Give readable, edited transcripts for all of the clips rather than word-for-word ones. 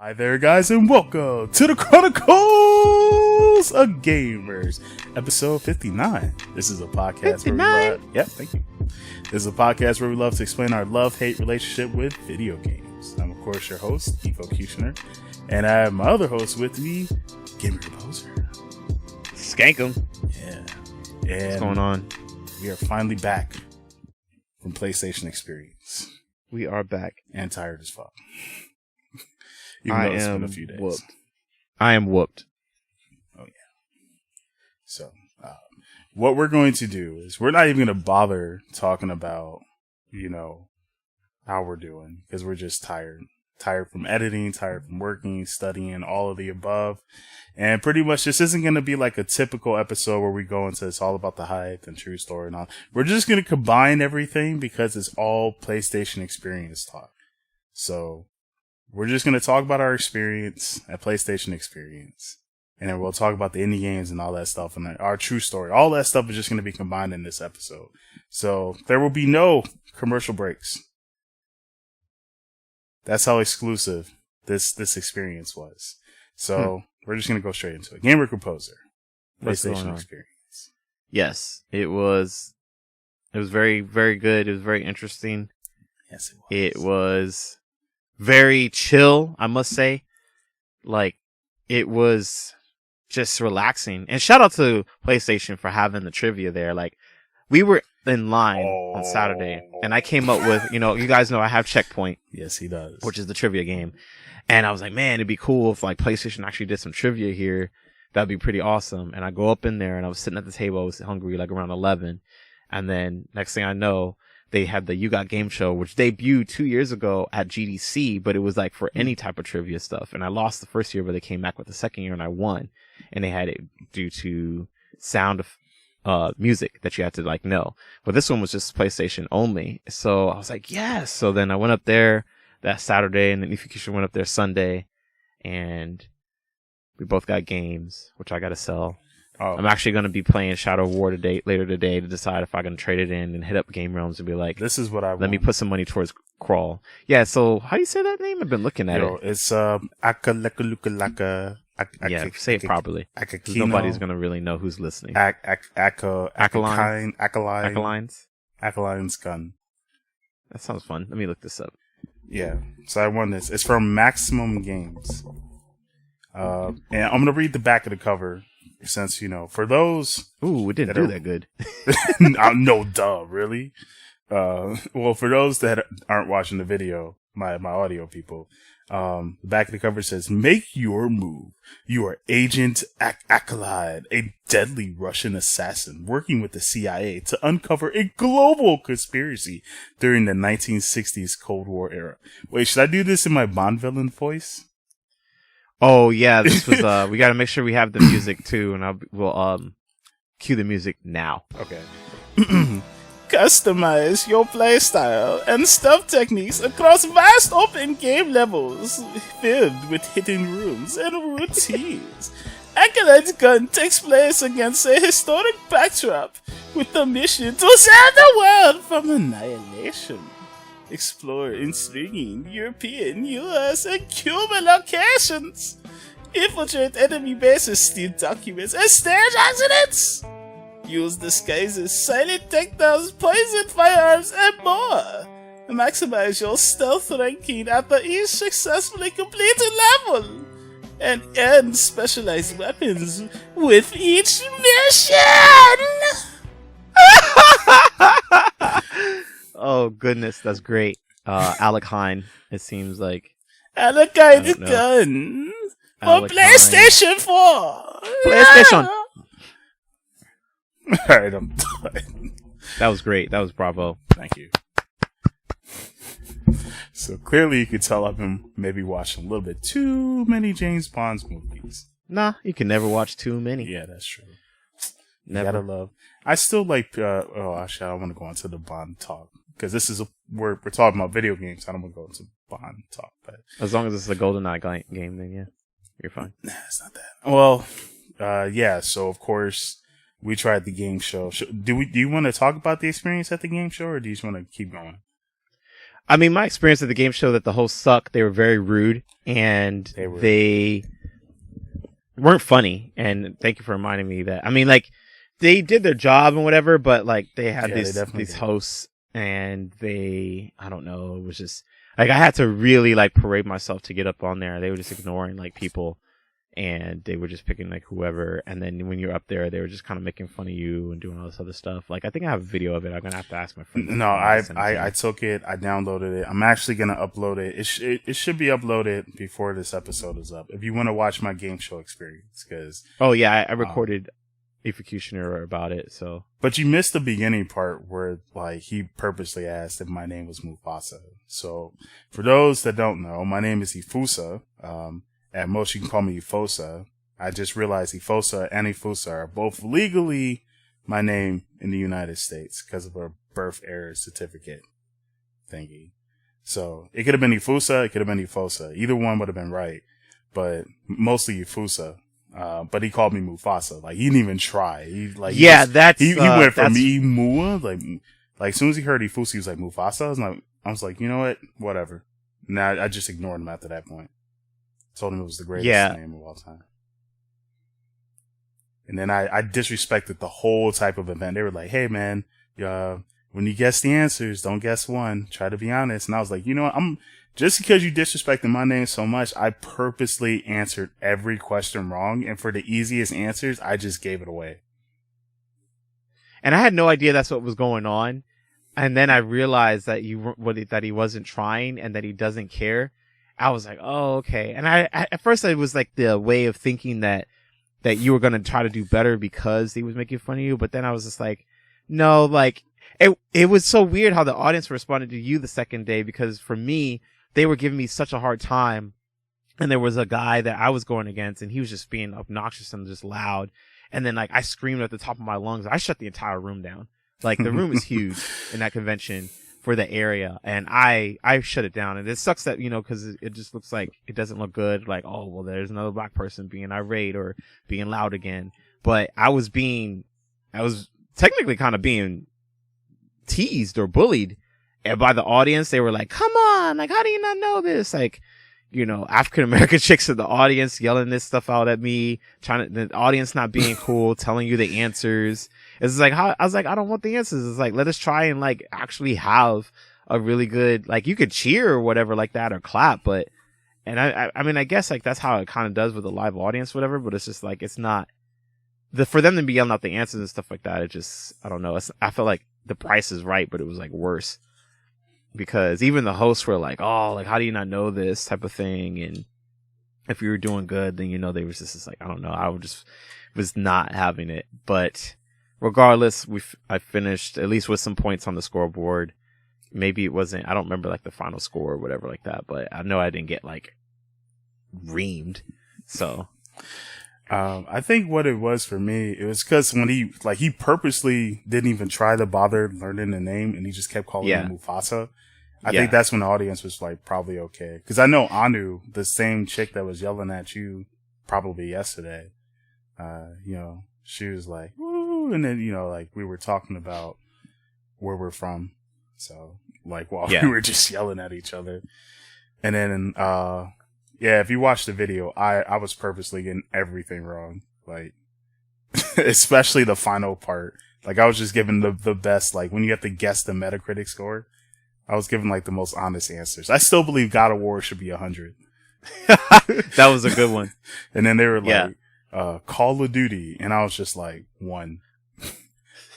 Hi there, guys, and welcome to the Chronicles of Gamers, episode 59. This is a podcast 59? Where we love... Yep, thank you. This is a podcast where we love to explain our love-hate relationship with video games. I'm, of course, your host, Efocutioner, and I have my other host with me, Gamer Composer. Skankum. Yeah. And what's going on? We are finally back from PlayStation Experience. We are back. And tired as fuck. Even though it's been a few days. Whooped. I am whooped. Oh, yeah. So, what we're going to do is we're not even going to bother talking about, how we're doing. Because we're just tired. Tired from editing, tired from working, studying, all of the above. And pretty much this isn't going to be like a typical episode where we go into it's all about the hype and true story and all. We're just going to combine everything because it's all PlayStation Experience talk. So, we're just going to talk about our experience at PlayStation Experience. And then we'll talk about the indie games and all that stuff and our true story. All that stuff is just going to be combined in this episode. So there will be no commercial breaks. That's how exclusive this experience was. So we're just going to go straight into it. Gamer Composer. PlayStation Experience. Yes, it was very, very good. It was very interesting. Yes, it was. It was very chill, I must say. Like, it was just relaxing. And shout out to PlayStation for having the trivia there. Like, we were in line on Saturday, and I came up with, you guys know I have Checkpoint. Yes, he does. Which is the trivia game. And I was like, man, it'd be cool if, like, PlayStation actually did some trivia here. That'd be pretty awesome. And I go up in there, and I was sitting at the table. I was hungry, like, around 11. And then, next thing I know, they had the You Got Game Show, which debuted 2 years ago at GDC, but it was like for any type of trivia stuff. And I lost the first year, but they came back with the second year and I won. And they had it due to sound of music that you had to like know. But this one was just PlayStation only. So I was like, yes. So then I went up there that Saturday, and then Efocutioner went up there Sunday, and we both got games, which I got to sell. Oh. I'm actually going to be playing Shadow of War later today to decide if I'm going to trade it in and hit up Game Realms and be like, this is what I want. Let me put some money towards Crawl. Yeah, so how do you say that name? I've been looking at it. It's Akalekalukalaka. Yeah, say it properly. Nobody's going to really know who's listening. Acalines gun. That sounds fun. Let me look this up. Yeah, so I won this. It's from Maximum Games. And I'm going to read the back of the cover. Since, for those... Ooh, it didn't do that good. No, duh, really? Well, for those that aren't watching the video, my audio people, the back of the cover says, "Make your move. You are Agent Akalide, a deadly Russian assassin working with the CIA to uncover a global conspiracy during the 1960s Cold War era." Wait, should I do this in my Bond villain voice? Oh yeah, this was we got to make sure we have the music too, and we'll cue the music now. Okay. Customize your playstyle and stealth techniques across vast open game levels filled with hidden rooms and routines. Acolyte's Gun takes place against a historic backdrop with the mission to save the world from annihilation. Explore intriguing European, US, and Cuban locations. Infiltrate enemy bases, steal documents, and stage accidents. Use disguises, silent takedowns, poison firearms, and more. Maximize your stealth ranking after each successfully completed level. And earn specialized weapons with each mission. Oh goodness, that's great. Alec Hine, it seems like. Alec Hine Gun for PlayStation 4. PlayStation. Alright, I'm done. That was great. That was bravo. Thank you. So clearly you could tell I've been maybe watching a little bit too many James Bond movies. Nah, you can never watch too many. Yeah, that's true. Never. You gotta love. I still like, actually I want to go into the Bond talk. Because this is we're talking about video games. I don't want to go into Bond talk, but as long as it's a GoldenEye game, then yeah, you're fine. Nah, it's not that. Well, yeah. So of course we tried the game show. Do you want to talk about the experience at the game show, or do you just want to keep going? I mean, my experience at the game show that the hosts suck. They were very rude and they weren't funny. And thank you for reminding me that. I mean, like, they did their job and whatever, but like they had these hosts and I don't know, it was just like I had to really like parade myself to get up on there. They were just ignoring like people and they were just picking like whoever. And then when you're up there, they were just kind of making fun of you and doing all this other stuff. Like I think I have a video of it. I'm going to have to ask my friend. No, I took it. I downloaded it. I'm actually going to upload it. It should be uploaded before this episode is up. If you want to watch my game show experience, because oh yeah, I recorded Efocutioner about it. So, but you missed the beginning part where like he purposely asked if my name was Mufasa. So for those that don't know, my name is Efusa. At most you can call me Efosa. I just realized Efosa and Efusa are both legally my name in the United States because of a birth error certificate thingy. So it could have been Efusa, it could have been Efosa. Either one would have been right, but mostly Efusa. But he called me Mufasa. Like he didn't even try. He went from Emua, like as soon as he heard Efusa, he was like Mufasa. I was like, you know what? Whatever. Nah, I just ignored him after that point. Told him it was the greatest name of all time. And then I disrespected the whole type of event. They were like, hey man, when you guess the answers, don't guess one. Try to be honest. And I was like, you know what? Just because you disrespected my name so much, I purposely answered every question wrong. And for the easiest answers, I just gave it away. And I had no idea that's what was going on. And then I realized that that he wasn't trying and that he doesn't care. I was like, oh, okay. And I at first it was like the way of thinking that you were going to try to do better because he was making fun of you. But then I was just like, no, like it was so weird how the audience responded to you the second day, because for me, they were giving me such a hard time. And there was a guy that I was going against and he was just being obnoxious and just loud. And then like I screamed at the top of my lungs. I shut the entire room down. Like the room is huge in that convention for the area, and I shut it down. And it sucks that, because it just looks like it doesn't look good. Like, oh, well, there's another black person being irate or being loud again. But I was technically kind of being teased or bullied by the audience. They were like, come on, like, how do you not know this? Like, African American chicks in the audience yelling this stuff out at me, the audience not being cool, telling you the answers. It's like, I was like, I don't want the answers. It's like, let us try and like actually have a really good, like, you could cheer or whatever like that or clap, but, and I mean, I guess like that's how it kind of does with a live audience, whatever, but it's just like, it's not for them to be yelling out the answers and stuff like that. It just, I don't know. I feel like the Price is Right, but it was like worse. Because even the hosts were like, oh, like, how do you not know this type of thing? And if you were doing good, then, they was just like, I don't know. I was not having it. But regardless, I finished at least with some points on the scoreboard. Maybe it wasn't, I don't remember like the final score or whatever like that, but I know I didn't get like reamed. So, I think what it was for me, it was because when he purposely didn't even try to bother learning the name and he just kept calling him Mufasa. I think that's when the audience was like probably okay. Cause I know Anu, the same chick that was yelling at you probably yesterday, she was like, woo. And then, like we were talking about where we're from. So like while we were just yelling at each other. And then, if you watch the video, I was purposely getting everything wrong. Like, especially the final part. Like, I was just giving the best, like, when you have to guess the Metacritic score, I was giving, like, the most honest answers. I still believe God of War should be 100. That was a good one. And then they were like, Call of Duty. And I was just like, 1.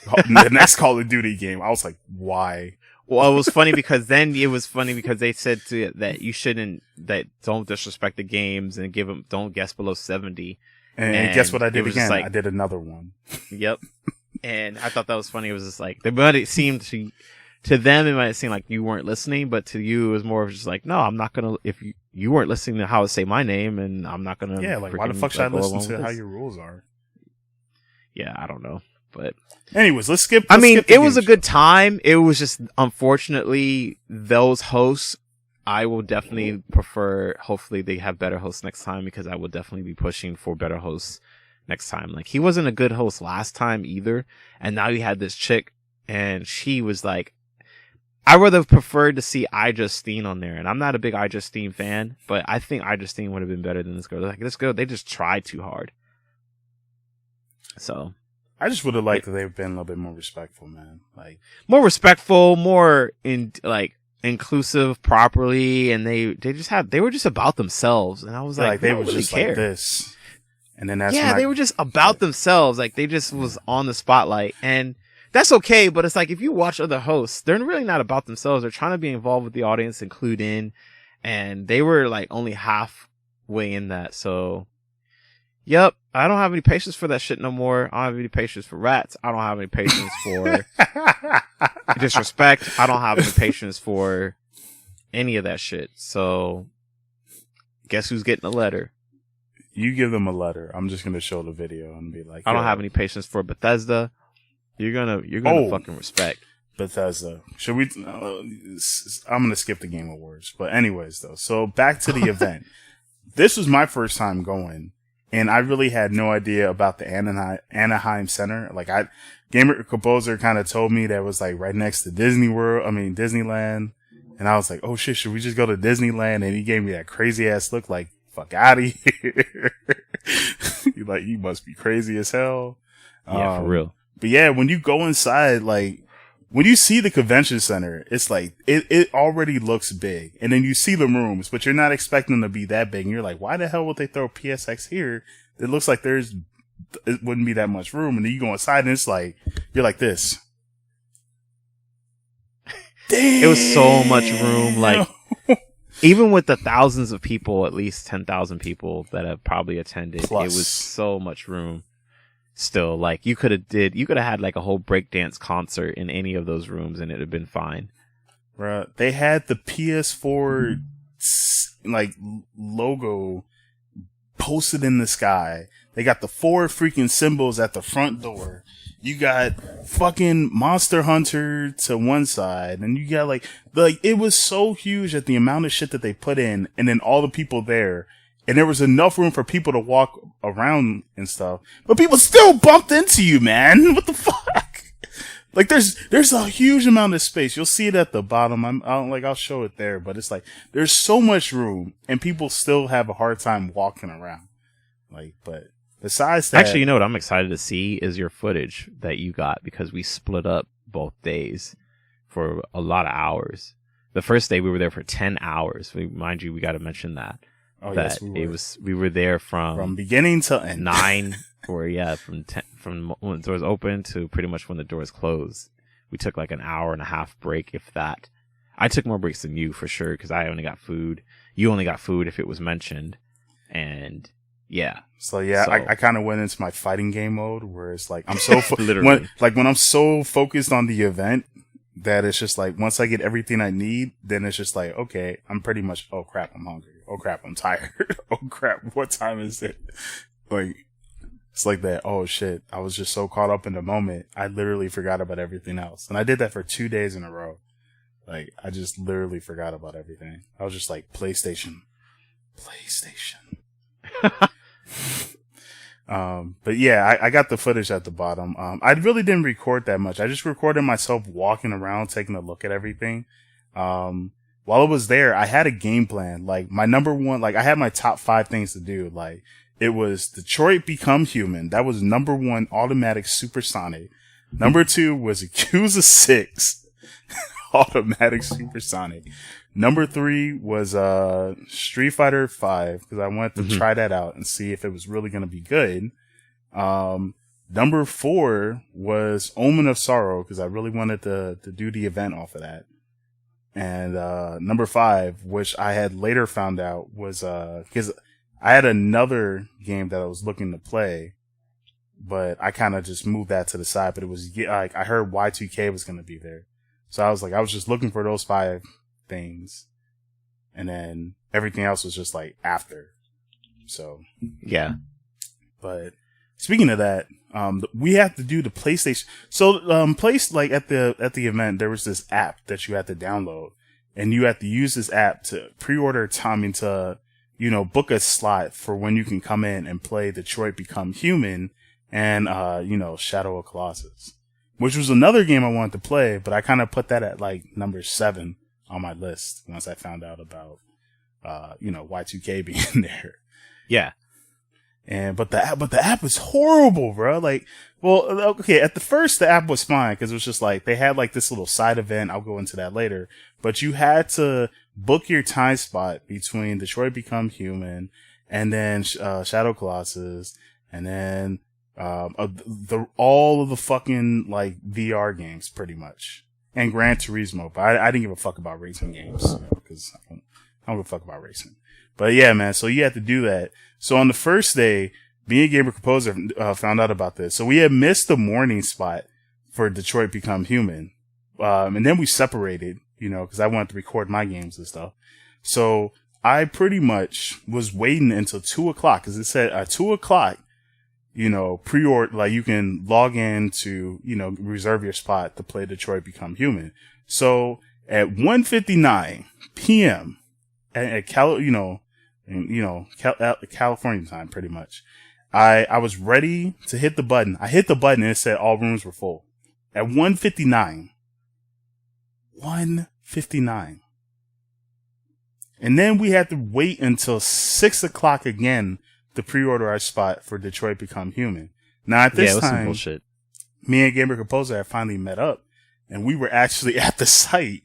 The next Call of Duty game, I was like, why? Well, it was funny because they said that don't disrespect the games and don't guess below 70. And guess what I did again? Like, I did another one. Yep. And I thought that was funny. It was just like, it seemed to them, it might seem like you weren't listening, but to you, it was more of just like, no, I'm not gonna, if you weren't listening to how to say my name, and I'm not gonna. Yeah, like, why the fuck should I listen to how your rules are? Yeah, I don't know. But anyways, let's skip. It was a good time. It was just, unfortunately, those hosts, I will definitely prefer, hopefully they have better hosts next time, because I will definitely be pushing for better hosts next time. Like, he wasn't a good host last time either. And now you had this chick and she was like, I would have preferred to see iJustine on there, and I'm not a big iJustine fan, but I think iJustine would have been better than this girl. Like, this girl, they just tried too hard. So I just would have liked that they've been a little bit more respectful, man. Like, more respectful, more inclusive properly, and they were just about themselves, and I was like they were really just care. Like this, and then they were just about themselves, like they just was on the spotlight, and that's okay. But it's like, if you watch other hosts, they're really not about themselves. They're trying to be involved with the audience, include in, and they were like only halfway in that. So, yep, I don't have any patience for that shit no more. I don't have any patience for rats. I don't have any patience for disrespect. I don't have any patience for any of that shit. So, guess who's getting a letter? You give them a letter. I'm just gonna show the video and be like, I don't have any patience for Bethesda. You're gonna fucking respect Bethesda. Should we? I'm gonna skip the Game Awards, but anyways, though. So back to the event. This was my first time going, and I really had no idea about the Anaheim Center. Like, Gamer Composer kind of told me that it was like right next to Disneyland, and I was like, oh shit, should we just go to Disneyland? And he gave me that crazy ass look, like, fuck out of here. Like, you must be crazy as hell. Yeah, for real. But yeah, when you go inside, like, when you see the convention center, it's like, it already looks big. And then you see the rooms, but you're not expecting them to be that big. And you're like, why the hell would they throw PSX here? It looks like it wouldn't be that much room. And then you go inside and it's like, you're like this. Damn. It was so much room. Like, even with the thousands of people, at least 10,000 people that have probably attended, Plus. It was so much room. Still, like, you could have had like a whole breakdance concert in any of those rooms and it'd have been fine. Right. They had the PS4 like logo posted in the sky. They got the 4 freaking symbols at the front door. You got fucking Monster Hunter to one side, and you got like it was so huge at the amount of shit that they put in, and then all the people there. And there was enough room for people to walk around and stuff. But people still bumped into you, man. What the fuck? Like, there's a huge amount of space. You'll see it at the bottom. I'll show it there. But it's like, there's so much room. And people still have a hard time walking around. Like, but besides that. Actually, you know what I'm excited to see is your footage that you got. Because we split up both days for a lot of hours. The first day we were there for 10 hours. Mind you, we got to mention that. Oh, that yes, we were there from beginning to end. 9 or from when the doors open to pretty much when the doors close. We took like an hour and a half break, if that. I took more breaks than you for sure because I only got food. You only got food if it was mentioned, and yeah. So I kind of went into my fighting game mode where it's like I'm so when I'm so focused on the event that it's just like once I get everything I need, then it's just like, okay, I'm pretty much, oh crap, I'm hungry. Oh crap, I'm tired. Oh crap, what time is it? Like, it's like that. Oh shit, I was just so caught up in the moment, I literally forgot about everything else. And I did that for 2 days in a row. Like, I just literally forgot about everything. I was just like, PlayStation. But yeah, I got the footage at the bottom. I really didn't record that much. I just recorded myself walking around, taking a look at everything. While I was there, I had a game plan. Like, my number one, like, I had my top 5 things to do. Like, it was Detroit Become Human. That was number 1, automatic supersonic. Number 2 was Yakuza 6, automatic supersonic. Number 3 was, Street Fighter 5, because I wanted to try that out and see if it was really going to be good. Number 4 was Omen of Sorrow, because I really wanted to do the event off of that. And number 5, which I had later found out was because I had another game that I was looking to play, but I kind of just moved that to the side. But it was like I heard Y2K was going to be there, so I was just looking for those 5 things, and then everything else was just like after. So yeah, but speaking of that, we have to do the PlayStation. So, like at the event, there was this app that you had to download, and you had to use this app to pre-order time to, book a slot for when you can come in and play Detroit Become Human and, Shadow of Colossus. which was another game I wanted to play, but I kind of put that at like number 7 on my list once I found out about, Y2K being there. Yeah. But the app was horrible, bro. Like, well, okay, at the first the app was fine because it was just like they had like this little side event. I'll go into that later. But you had to book your time spot between Detroit Become Human and then Shadow Colossus and then all of the fucking like VR games pretty much and Gran Turismo. But I didn't give a fuck about racing games because I don't give a fuck about racing. But yeah, man. So you had to do that. So on the first day, me and Gamer Composer found out about this. So we had missed the morning spot for Detroit Become Human. And then we separated, because I wanted to record my games and stuff. So I pretty much was waiting until 2:00 because it said at 2:00, pre-order, like you can log in to, reserve your spot to play Detroit Become Human. So at 1:59 p.m. at California time, pretty much. I was ready to hit the button. I hit the button and it said all rooms were full. At 1:59. 1:59. And then we had to wait until 6:00 again to pre-order our spot for Detroit Become Human. Now at this time, me and Gamer Composer had finally met up and we were actually at the site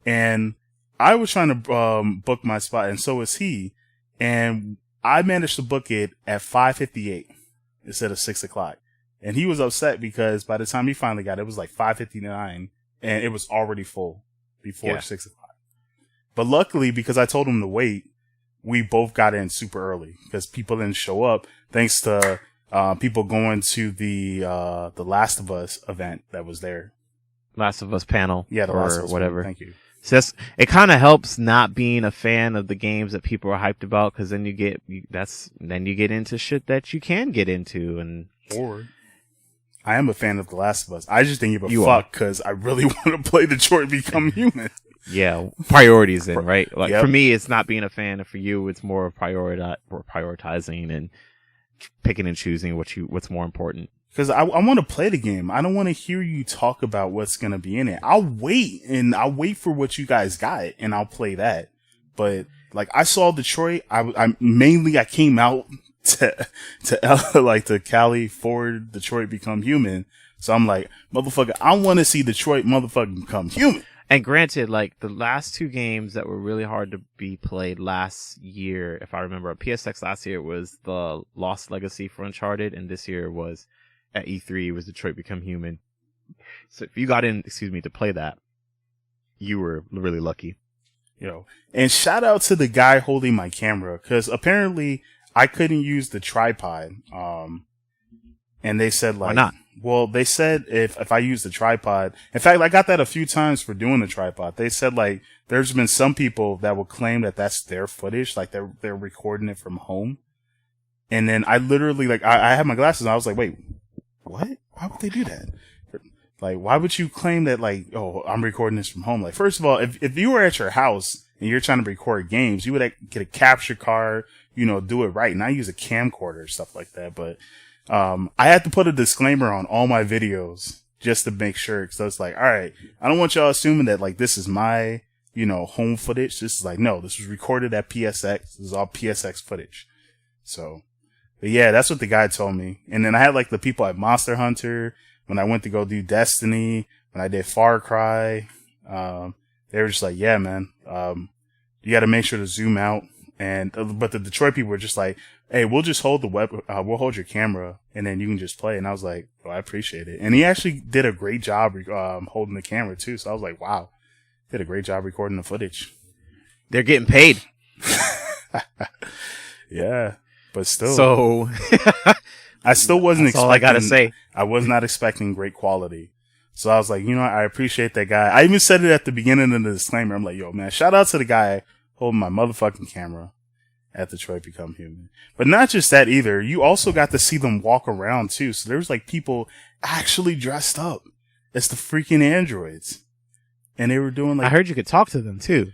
and I was trying to book my spot and so was he. And I managed to book it at 5:58 instead of 6:00. And he was upset because by the time he finally got it, it was like 5:59 and it was already full before 6:00. But luckily, because I told him to wait, we both got in super early because people didn't show up thanks to people going to the Last of Us event that was there. Last of Us panel. Yeah, the Last of Us whatever. Thank you. So it kind of helps not being a fan of the games that people are hyped about, because then you get into shit that you can get into, or I am a fan of The Last of Us. I just didn't give a fuck because I really want to play Detroit Become Human. Yeah, priorities then, right? Like Yep. For me, it's not being a fan, and for you, it's more of prioritizing and picking and choosing what's more important. Because I want to play the game. I don't want to hear you talk about what's going to be in it. I'll wait for what you guys got and I'll play that. But like I saw Detroit, I came out to Cali for Detroit Become Human. So I'm like, motherfucker, I want to see Detroit motherfucking become human. And granted, like the last 2 games that were really hard to be played last year, if I remember, PSX last year was the Lost Legacy for Uncharted, and this year was at E3 was Detroit Become Human. So if you got in, to play that, you were really lucky. And shout out to the guy holding my camera, because apparently I couldn't use the tripod. And they said like, why not? Well, they said if I use the tripod, in fact, I got that a few times for doing the tripod. They said like, there's been some people that will claim that that's their footage, like they're recording it from home. And then I literally like, I had my glasses and I was like, wait, what? Why would they do that? Like, why would you claim that like, oh, I'm recording this from home? Like, first of all, if you were at your house and you're trying to record games, you would get a capture card, do it right. And I use a camcorder, stuff like that. But, I had to put a disclaimer on all my videos just to make sure. Cause I was like, all right, I don't want y'all assuming that like this is my, home footage. This is like, no, this was recorded at PSX. This is all PSX footage. So, but yeah, that's what the guy told me. And then I had like the people at Monster Hunter when I went to go do Destiny, when I did Far Cry. They were just like, yeah, man, you got to make sure to zoom out. But the Detroit people were just like, hey, we'll just hold we'll hold your camera and then you can just play. And I was like, oh, I appreciate it. And he actually did a great job, holding the camera too. So I was like, wow, did a great job recording the footage. They're getting paid. Yeah, but still. So I still wasn't That's expecting, all I gotta say. I was not expecting great quality. So I was like, I appreciate that guy. I even said it at the beginning of the disclaimer. I'm like, yo, man, shout out to the guy holding my motherfucking camera at Detroit Become Human. But not just that either. You also got to see them walk around too. So there was like people actually dressed up as the freaking androids. And they were doing like, I heard you could talk to them too.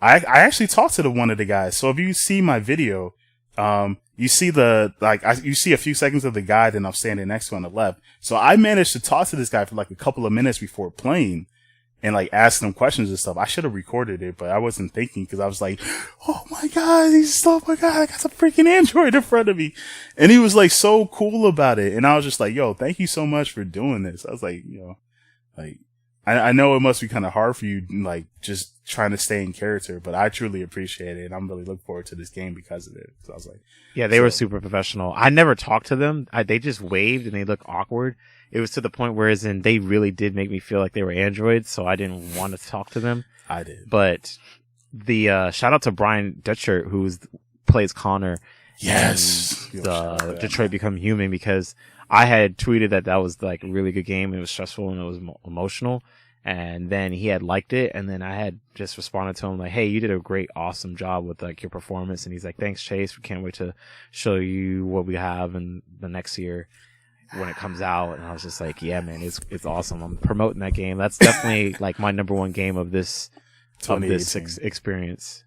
I actually talked to one of the guys. So if you see my video, you see you see a few seconds of the guy, then I'm standing next to him on the left. So I managed to talk to this guy for like a couple of minutes before playing and like ask him questions and stuff. I should have recorded it, but I wasn't thinking because I was like, oh my God, I got a freaking Android in front of me. And he was like so cool about it. And I was just like, yo, thank you so much for doing this. I was like, like, I know it must be kind of hard for you, like, just trying to stay in character, but I truly appreciate it, and I'm really looking forward to this game because of it. So I was like, yeah, they were super professional. I never talked to them. They just waved and they looked awkward. It was to the point where they really did make me feel like they were androids, so I didn't want to talk to them. I did. But the shout out to Brian Dutcher, who plays Connor. Yes. In the Detroit Become Human, because I had tweeted that was like a really good game. It was stressful and it was emotional. And then he had liked it. And then I had just responded to him like, hey, you did a great, awesome job with like your performance. And he's like, thanks, Chase. We can't wait to show you what we have in the next year when it comes out. And I was just like, yeah, man, it's awesome. I'm promoting that game. That's definitely like my number one game of this experience.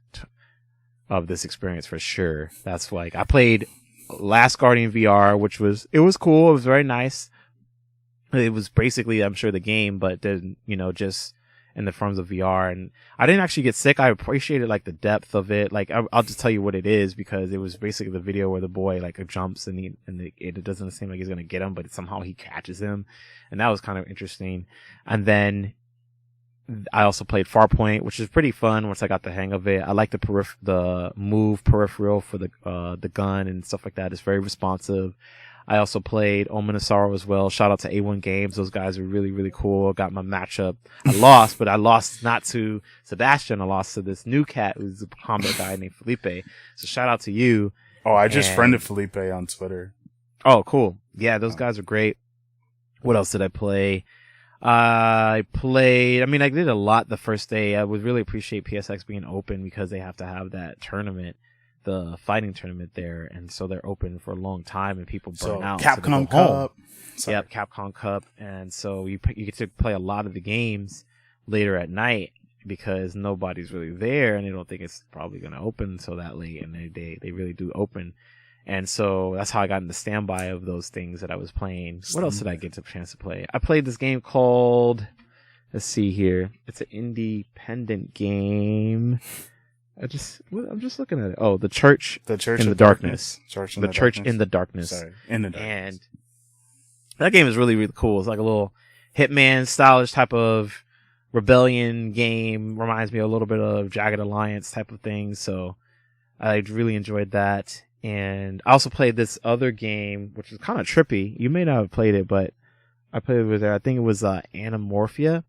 Of this experience for sure. That's like, I played Last Guardian VR, which was cool. It was very nice. It was basically, I'm sure, the game, but then, just in the forms of VR. And I didn't actually get sick. I appreciated like the depth of it. Like, I'll just tell you what it is, because it was basically the video where the boy like jumps and it doesn't seem like he's going to get him, but somehow he catches him. And that was kind of interesting. And then I also played Farpoint, which is pretty fun once I got the hang of it. I like the move peripheral for the gun and stuff like that. It's very responsive. I also played Omen of Sorrow as well. Shout out to A1 Games. Those guys are really, really cool. I got my matchup. I lost, but I lost not to Sebastian. I lost to this new cat who's a combat guy named Felipe. So shout out to you. Oh, I just friended Felipe on Twitter. Oh, cool. Yeah, those guys are great. What else did I play? I did a lot the first day. I would really appreciate PSX being open because they have to have that tournament, the fighting tournament there, and so they're open for a long time and people burn out. Capcom Cup. Yep, Capcom Cup. And so you get to play a lot of the games later at night because nobody's really there and they don't think it's probably going to open until that late, and they really do open. And so that's how I got in the standby of those things that I was playing. What else did I get a chance to play? I played this game called, let's see here. It's an independent game. I'm just looking at it. Oh, The Church in the Darkness. The Church in the Darkness. Sorry, in the Darkness. And that game is really, really cool. It's like a little Hitman stylish type of rebellion game. Reminds me a little bit of Jagged Alliance type of thing. So I really enjoyed that. And I also played this other game, which is kind of trippy. You may not have played it, but I played it with her. I think it was Anamorphia.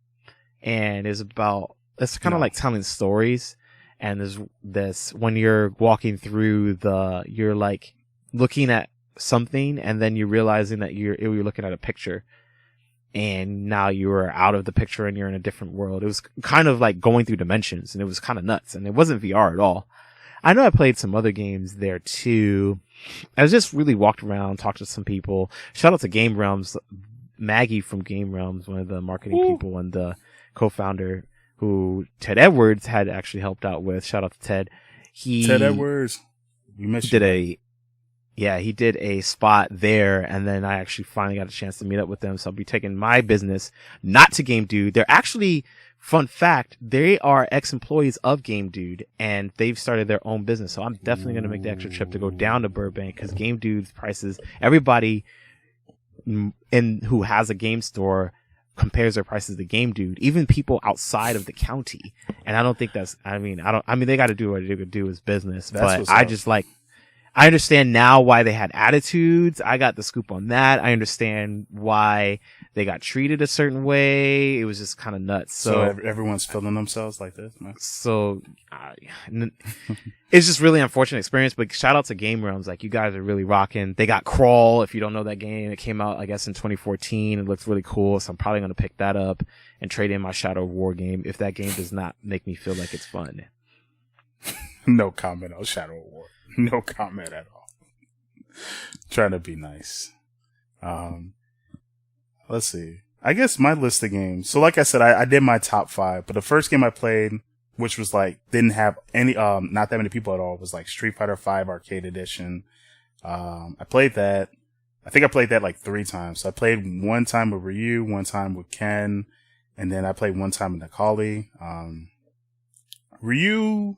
And it's kind of like telling stories. And there's this, when you're walking through you're like looking at something and then you're realizing that you're looking at a picture. And now you are out of the picture and you're in a different world. It was kind of like going through dimensions, and it was kind of nuts. And it wasn't VR at all. I know I played some other games there too. I just really walked around, talked to some people. Shout out to Game Realms, Maggie from Game Realms, one of the marketing people and the co-founder who Ted Edwards had actually helped out with. Shout out to Ted. Ted Edwards. We missed you. He did a spot there, and then I actually finally got a chance to meet up with them. So I'll be taking my business, not to Game Dude. They're actually, fun fact, they are ex-employees of Game Dude, and they've started their own business. So I'm definitely going to make the extra trip to go down to Burbank, because Game Dude's prices, everybody who has a game store compares their prices to Game Dude, even people outside of the county. And I don't think they got to do what they could do as business, but I understand now why they had attitudes. I got the scoop on that. I understand why they got treated a certain way. It was just kind of nuts. So everyone's feeling themselves like this, man. So it's just really unfortunate experience. But shout out to Game Realms. Like, you guys are really rocking. They got Crawl. If you don't know that game, it came out, I guess, in 2014. It looks really cool. So I'm probably going to pick that up and trade in my Shadow of War game if that game does not make me feel like it's fun. No comment on Shadow of War. No comment at all. Trying to be nice. Let's see. I guess my list of games. So like I said, I did my top 5, but the first game I played which was like didn't have any not that many people at all. It was like Street Fighter V Arcade Edition. I played that. I think I played that like 3 times. So I played one time with Ryu, one time with Ken, and then I played one time with Nakali. Ryu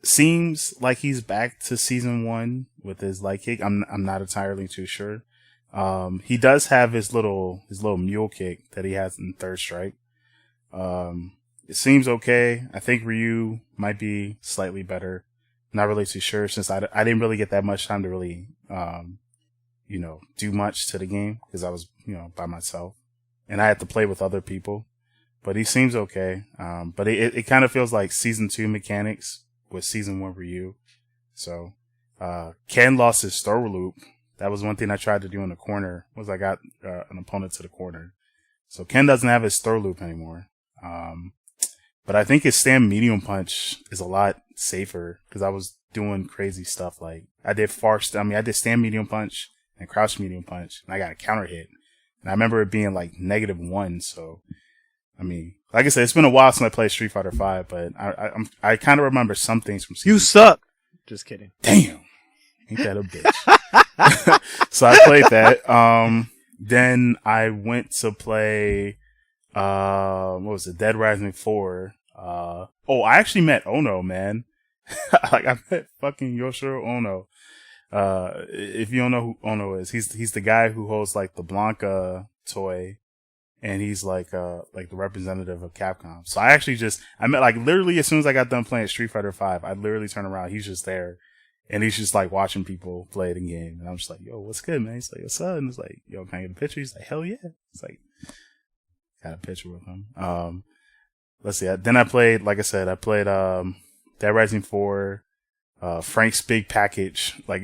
seems like he's back to season 1 with his light kick. I'm not entirely too sure. He does have his little mule kick that he has in Third Strike. It seems okay. I think Ryu might be slightly better. Not really too sure since I didn't really get that much time to really, do much to the game because I was, by myself and I had to play with other people, but he seems okay. But it kind of feels like season 2 mechanics with season 1 Ryu. So, Ken lost his throw loop. That was one thing I tried to do in the corner was I got, an opponent to the corner. So Ken doesn't have his throw loop anymore. But I think his stand medium punch is a lot safer because I was doing crazy stuff. Like I did stand medium punch and crouch medium punch and I got a counter hit. And I remember it being like -1. So, like I said, it's been a while since I played Street Fighter V, but I kind of remember some things from season. You suck. Just kidding. Damn. Ain't that a bitch? So I played that. Then I went to play, what was it? Dead Rising 4. I actually met Ono, man. Like I met fucking Yoshiro Ono. If you don't know who Ono is, he's the guy who holds like the Blanca toy, and he's like the representative of Capcom. So I met like literally as soon as I got done playing Street Fighter V, I literally turned around. He's just there. And he's just like watching people play the game. And I'm just like, yo, what's good, man? He's like, what's up? And it's like, yo, can I get a picture? He's like, hell yeah. It's like, got a picture with him. Let's see. Then I played, like I said, Dead Rising 4, Frank's Big Package. Like,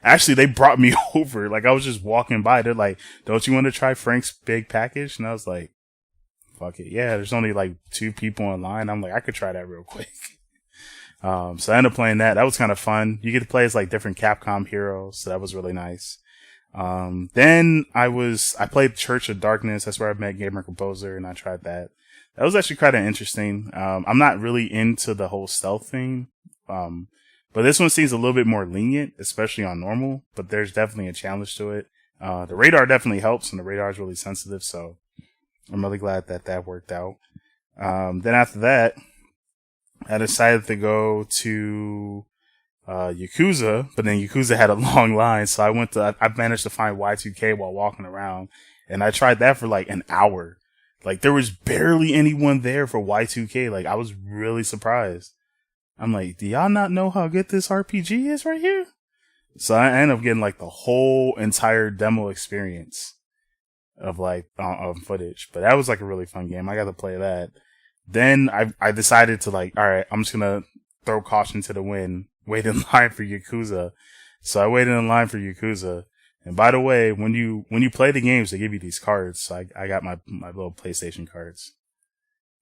actually, they brought me over. Like, I was just walking by. They're like, don't you want to try Frank's Big Package? And I was like, fuck it. Yeah, there's only like 2 people in line. I'm like, I could try that real quick. So I ended up playing that. That was kind of fun. You get to play as like different Capcom heroes. So that was really nice. Then I played Church of Darkness. That's where I met Gamer Composer and I tried that. That was actually kind of interesting. I'm not really into the whole stealth thing. But this one seems a little bit more lenient, especially on normal, but there's definitely a challenge to it. The radar definitely helps and the radar is really sensitive. So I'm really glad that worked out. Then after that, I decided to go to Yakuza, but then Yakuza had a long line, so I managed to find Y2K while walking around, and I tried that for like an hour. Like there was barely anyone there for Y2K. Like I was really surprised. I'm like, do y'all not know how good this RPG is right here? So I ended up getting like the whole entire demo experience of like footage, but that was like a really fun game. I got to play that. Then I decided to like, all right, I'm just going to throw caution to the wind, wait in line for Yakuza. So I waited in line for Yakuza. And by the way, when you play the games, they give you these cards. So I got my little PlayStation cards.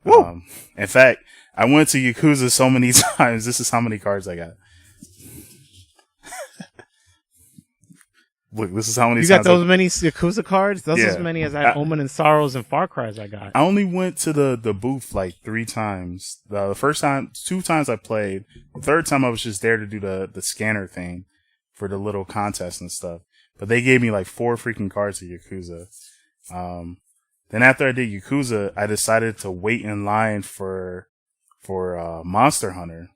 Woo! In fact, I went to Yakuza so many times. This is how many cards I got. Look, this is how many. You got those many Yakuza cards? That's as many as Omen and Sorrows and Far Cry's I got. I only went to the booth like 3 times. The first time, 2 times I played. The third time I was just there to do the scanner thing for the little contest and stuff. But they gave me like 4 freaking cards of Yakuza. Then after I did Yakuza, I decided to wait in line for Monster Hunter.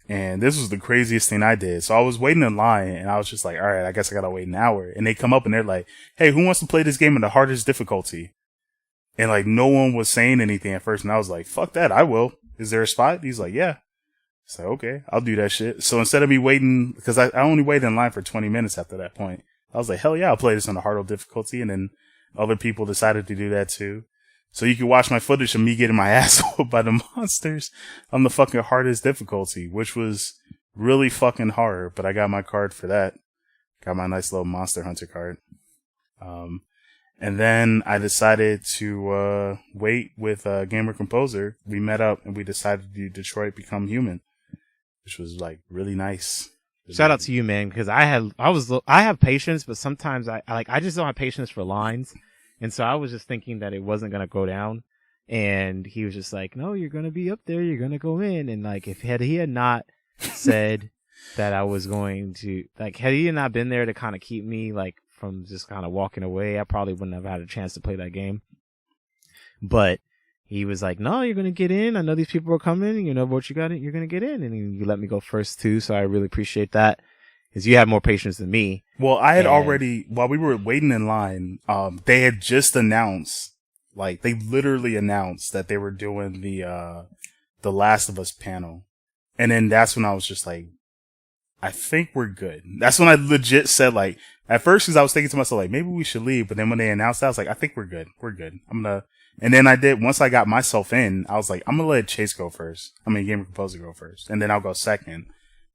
And this was the craziest thing I did. So I was waiting in line and I was just like, all right, I guess I gotta wait an hour. And they come up and they're like, hey, who wants to play this game in the hardest difficulty? And like no one was saying anything at first. And I was like, fuck that, I will. Is there a spot? He's like, yeah. It's like, okay, I'll do that shit. So instead of me waiting, because I only waited in line for 20 minutes after that point, I was like, hell yeah, I'll play this on the harder difficulty. And then other people decided to do that too. So you can watch my footage of me getting my ass whooped by the monsters on the fucking hardest difficulty, which was really fucking hard. But I got my card for that. Got my nice little Monster Hunter card. And then I decided to wait with Gamer Composer. We met up and we decided to do Detroit Become Human, which was like really nice. Shout out to you, man, because I have patience, but sometimes I just don't have patience for lines. And so I was just thinking that it wasn't going to go down. And he was just like, no, you're going to be up there. You're going to go in. And like, if he had not said that I was going to, like, had he not been there to kind of keep me like from just kind of walking away, I probably wouldn't have had a chance to play that game. But he was like, no, you're going to get in. I know these people are coming. You know what you got it. You're going to get in. And you let me go first too. So I really appreciate that. Because you have more patience than me. Well, I had already, while we were waiting in line, they had just announced, like, they literally announced that they were doing the Last of Us panel. And then that's when I was just like, I think we're good. That's when I legit said, like, at first, because I was thinking to myself, like, maybe we should leave. But then when they announced that, I was like, I think we're good. We're good. And then I did, once I got myself in, I was like, I'm going to let Chase go first. Gamer Composer go first. And then I'll go second.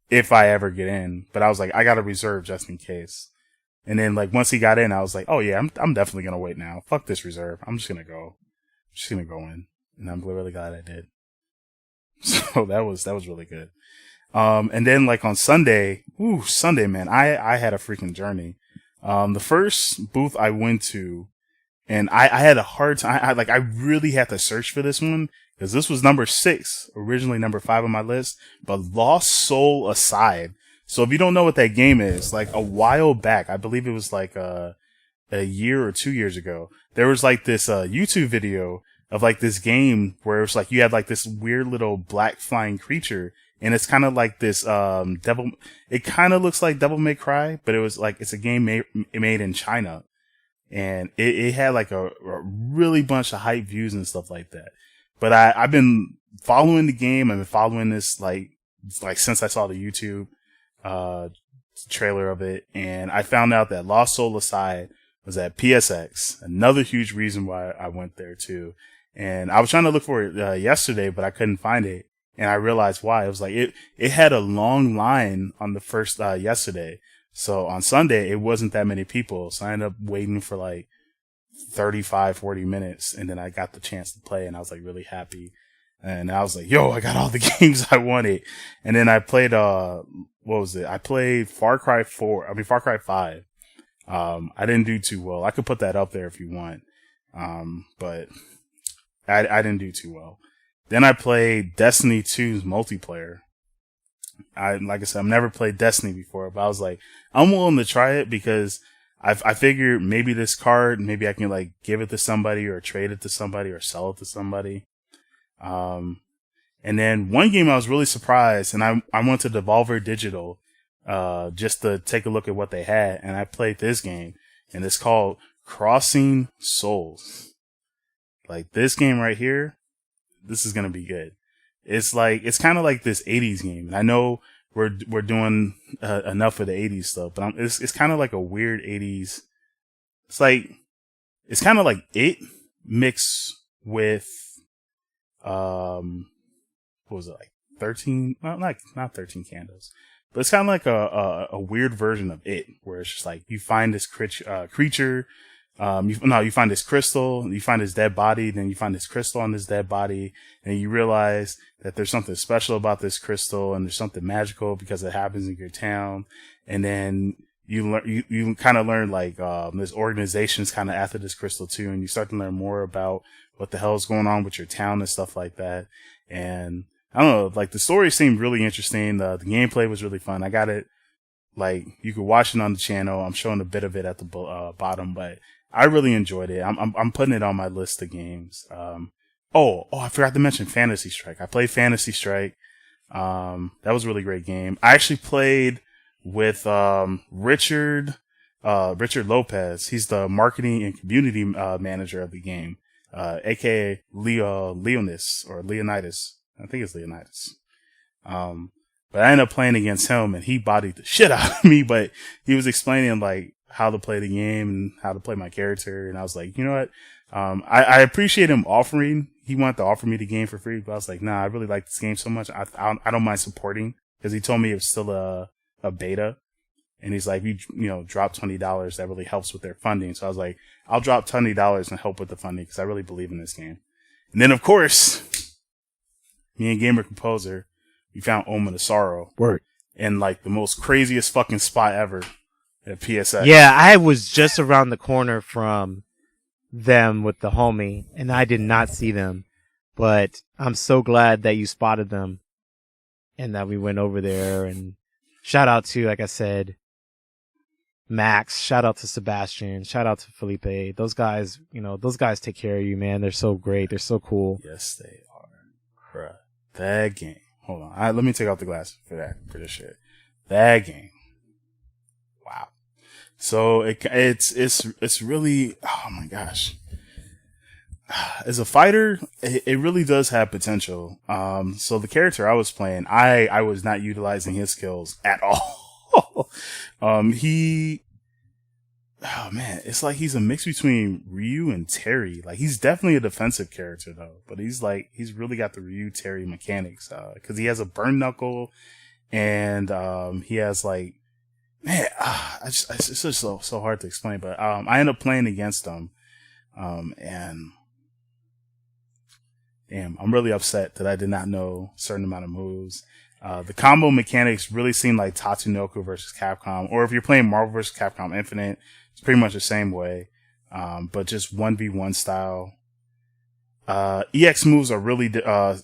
If I ever get in. But I was like, I got to reserve just in case. And then like once he got in, I was like, oh yeah, I'm definitely going to wait now. Fuck this reserve. I'm just going to go. I'm just going to go in. And I'm really glad I did. So that was really good. And then like on Sunday, man, I had a freaking journey. The first booth I went to, and I had a hard time. I really had to search for this one. Because this was number 6, originally number 5 on my list, but Lost Soul aside. So if you don't know what that game is, like a while back, I believe it was like a year or 2 years ago, there was like this YouTube video of like this game where it's like you had like this weird little black flying creature, and it's kind of like this devil. It kind of looks like Devil May Cry, but it was like it's a game made in China, and it had like a really bunch of hype views and stuff like that. But I've been following the game. I've been following this like since I saw the YouTube trailer of it, and I found out that Lost Soul Aside was at PSX. Another huge reason why I went there too. And I was trying to look for it yesterday, but I couldn't find it. And I realized why. It was like it had a long line on the first yesterday. So on Sunday it wasn't that many people. So I ended up waiting for like 35-40 minutes, and then I got the chance to play, and I was like really happy. And I was like, yo, I got all the games I wanted. And then I played what was it? I played Far Cry 5. I didn't do too well. I could put that up there if you want. But I didn't do too well. Then I played Destiny 2's multiplayer. Like I said, I've never played Destiny before, but I was like, I'm willing to try it because I figured maybe this card, maybe I can like give it to somebody or trade it to somebody or sell it to somebody. And then one game I was really surprised, and I went to Devolver Digital, just to take a look at what they had. And I played this game, and it's called Crossing Souls. Like this game right here, this is going to be good. It's kind of like this 80s game. And I know we're doing enough of the 80s stuff, but it's kind of like a weird 80s. It's kind of like it mixed with, what was it, like 13? Well, not 13 Candles, but it's kind of like a weird version of it, where it's just like you find this creature. You find this crystal, you find his dead body, then you find this crystal on this dead body, and you realize that there's something special about this crystal, and there's something magical because it happens in your town. And then you kind of learn like, this organization's kind of after this crystal too, and you start to learn more about what the hell is going on with your town and stuff like that. And I don't know, like the story seemed really interesting. The gameplay was really fun. I got it, like you could watch it on the channel. I'm showing a bit of it at the bottom, but I really enjoyed it. I'm putting it on my list of games. I forgot to mention Fantasy Strike. I played Fantasy Strike. That was a really great game. I actually played with Richard Lopez. He's the marketing and community manager of the game, aka Leonidas. I think it's Leonidas. But I ended up playing against him, and he bodied the shit out of me. But he was explaining like how to play the game and how to play my character, and I was like, you know what? I appreciate him offering. He wanted to offer me the game for free, but I was like, nah, I really like this game so much. I don't mind supporting, because he told me it was still a beta, and he's like, you drop $20, that really helps with their funding. So I was like, I'll drop $20 and help with the funding, because I really believe in this game. And then of course, me and Gamer Composer, we found Omen of Sorrow. Word. In like the most craziest fucking spot ever at PSX. Yeah, I was just around the corner from them with the homie, and I did not see them. But I'm so glad that you spotted them and that we went over there. And shout out to, like I said, Max. Shout out to Sebastian. Shout out to Felipe. Those guys, those guys take care of you, man. They're so great. They're so cool. Yes, they are. Bruh. That game. Hold on. Let me take off the glasses for this shit. That game. Wow. So it's really, oh my gosh. As a fighter, it really does have potential. So the character I was playing, I was not utilizing his skills at all. Oh man, it's like he's a mix between Ryu and Terry. Like, he's definitely a defensive character though, but he's really got the Ryu Terry mechanics, cause he has a burn knuckle and, he has like, man, it's just so hard to explain, but, I end up playing against him, and damn, I'm really upset that I did not know a certain amount of moves. The combo mechanics really seem like Tatsunoko versus Capcom, or if you're playing Marvel vs. Capcom Infinite, it's pretty much the same way, but just 1v1 style. EX moves are really, so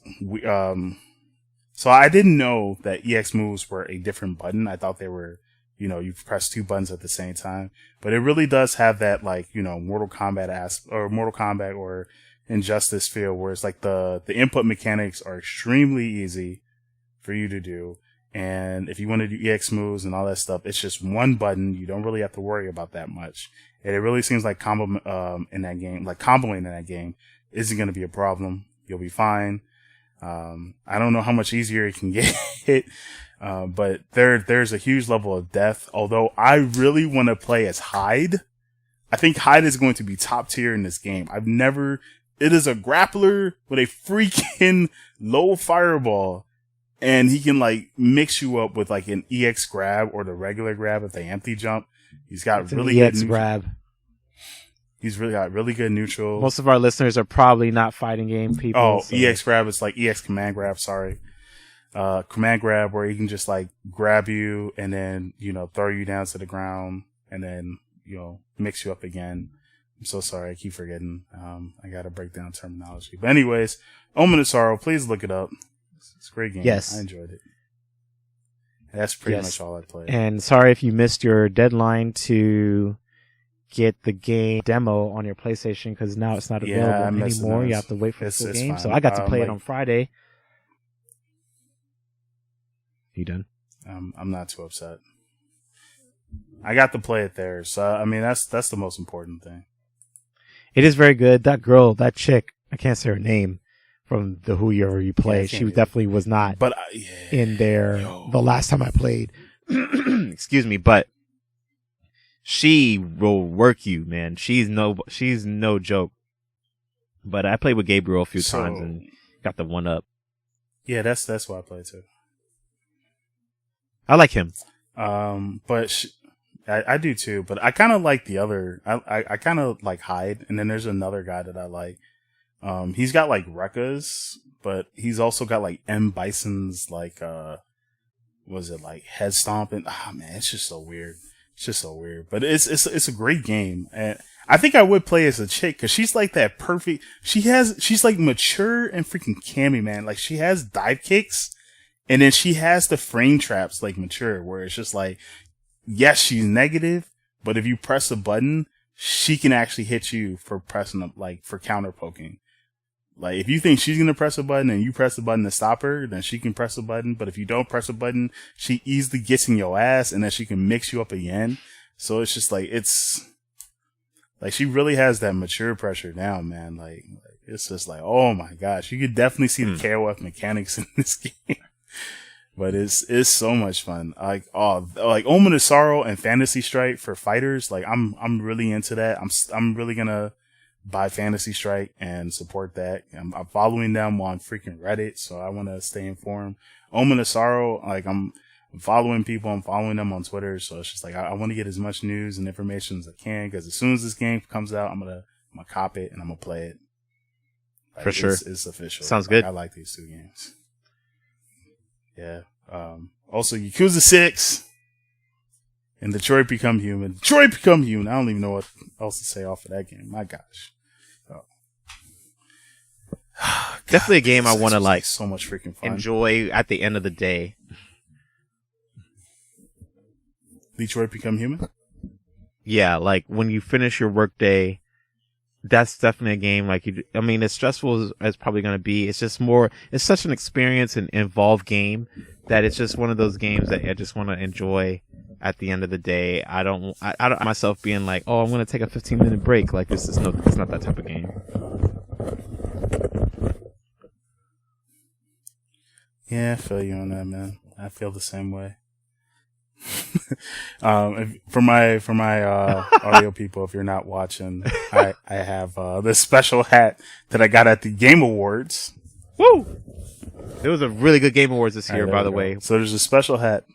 I didn't know that EX moves were a different button. I thought they were, you press two buttons at the same time, but it really does have that, like, Mortal Kombat or Injustice feel, where it's like the input mechanics are extremely easy for you to do. And if you want to do EX moves and all that stuff, it's just one button. You don't really have to worry about that much. And it really seems like comboing in that game isn't going to be a problem. You'll be fine. I don't know how much easier it can get, but there's a huge level of depth. Although I really want to play as Hyde. I think Hyde is going to be top tier in this game. It is a grappler with a freaking low fireball, and he can like mix you up with like an EX grab or the regular grab if they empty jump. He's got really good EX grab. He's really got really good neutral. Most of our listeners are probably not fighting game people. Oh, so. EX grab is like EX command grab. Sorry, command grab where he can just like grab you and then throw you down to the ground and then mix you up again. I'm so sorry. I keep forgetting. I got to break down terminology. But anyways, Omen of Sorrow, please look it up. It's a great game. Yes. I enjoyed it. And that's pretty much all I played. And sorry if you missed your deadline to get the game demo on your PlayStation, because now it's not available anymore. You have to wait for the full game. Fine. So I got to play it on Friday. You done? I'm not too upset. I got to play it there. So, I mean, that's the most important thing. It is very good. That girl, that chick, I can't say her name from the whoever you play. She definitely was not in there the last time I played. Excuse me, but she will work you, man. She's no joke. But I played with Gabriel a few times and got the one up. Yeah, that's what I play too. I like him. But I do too, but I kind of like the other. I kind of like Hyde, and then there's another guy that I like. He's got like Rekka's, but he's also got like M. Bison's like like head stomp, and man, it's just so weird. It's just so weird, but it's a great game, and I think I would play as a chick because she's like that perfect. She's like mature and freaking cammy, man. Like she has dive kicks, and then she has the frame traps like mature, where it's just like. Yes, she's negative, but if you press a button, she can actually hit you for pressing up, like for counter poking. Like if you think she's gonna press a button and you press the button to stop her, then she can press a button. But if you don't press a button, she easily gets in your ass and then she can mix you up again. So it's just like she really has that mature pressure down, man. Like it's just like, oh my gosh, you could definitely see the KOF mechanics in this game. But it's so much fun. Like Omen of Sorrow and Fantasy Strike for fighters. Like I'm really into that. I'm really gonna buy Fantasy Strike and support that. I'm following them on freaking Reddit, so I want to stay informed. Omen of Sorrow, like I'm following people. I'm following them on Twitter, so it's just like I want to get as much news and information as I can. Because as soon as this game comes out, I'm gonna cop it and I'm gonna play it. Like, for sure, it's official. Sounds good. I like these two games. Yeah. Also, Yakuza 6 and Detroit Become Human. I don't even know what else to say off of that game. My gosh. Definitely a game I want to like so much freaking fun. Enjoy at the end of the day. Detroit Become Human? Yeah, like when you finish your workday, that's definitely a game like as stressful as it's probably going to be, it's just more, it's such an experience and involved game that it's just one of those games that I just want to enjoy at the end of the day. I don't myself being like, oh, I'm going to take a 15-minute break. Like it's not that type of game. Yeah, I feel you on that, man. I feel the same way. For my audio people, if you're not watching, I have this special hat that I got at the Game Awards. Woo! It was a really good Game Awards this year, by the way. So there's a special hat.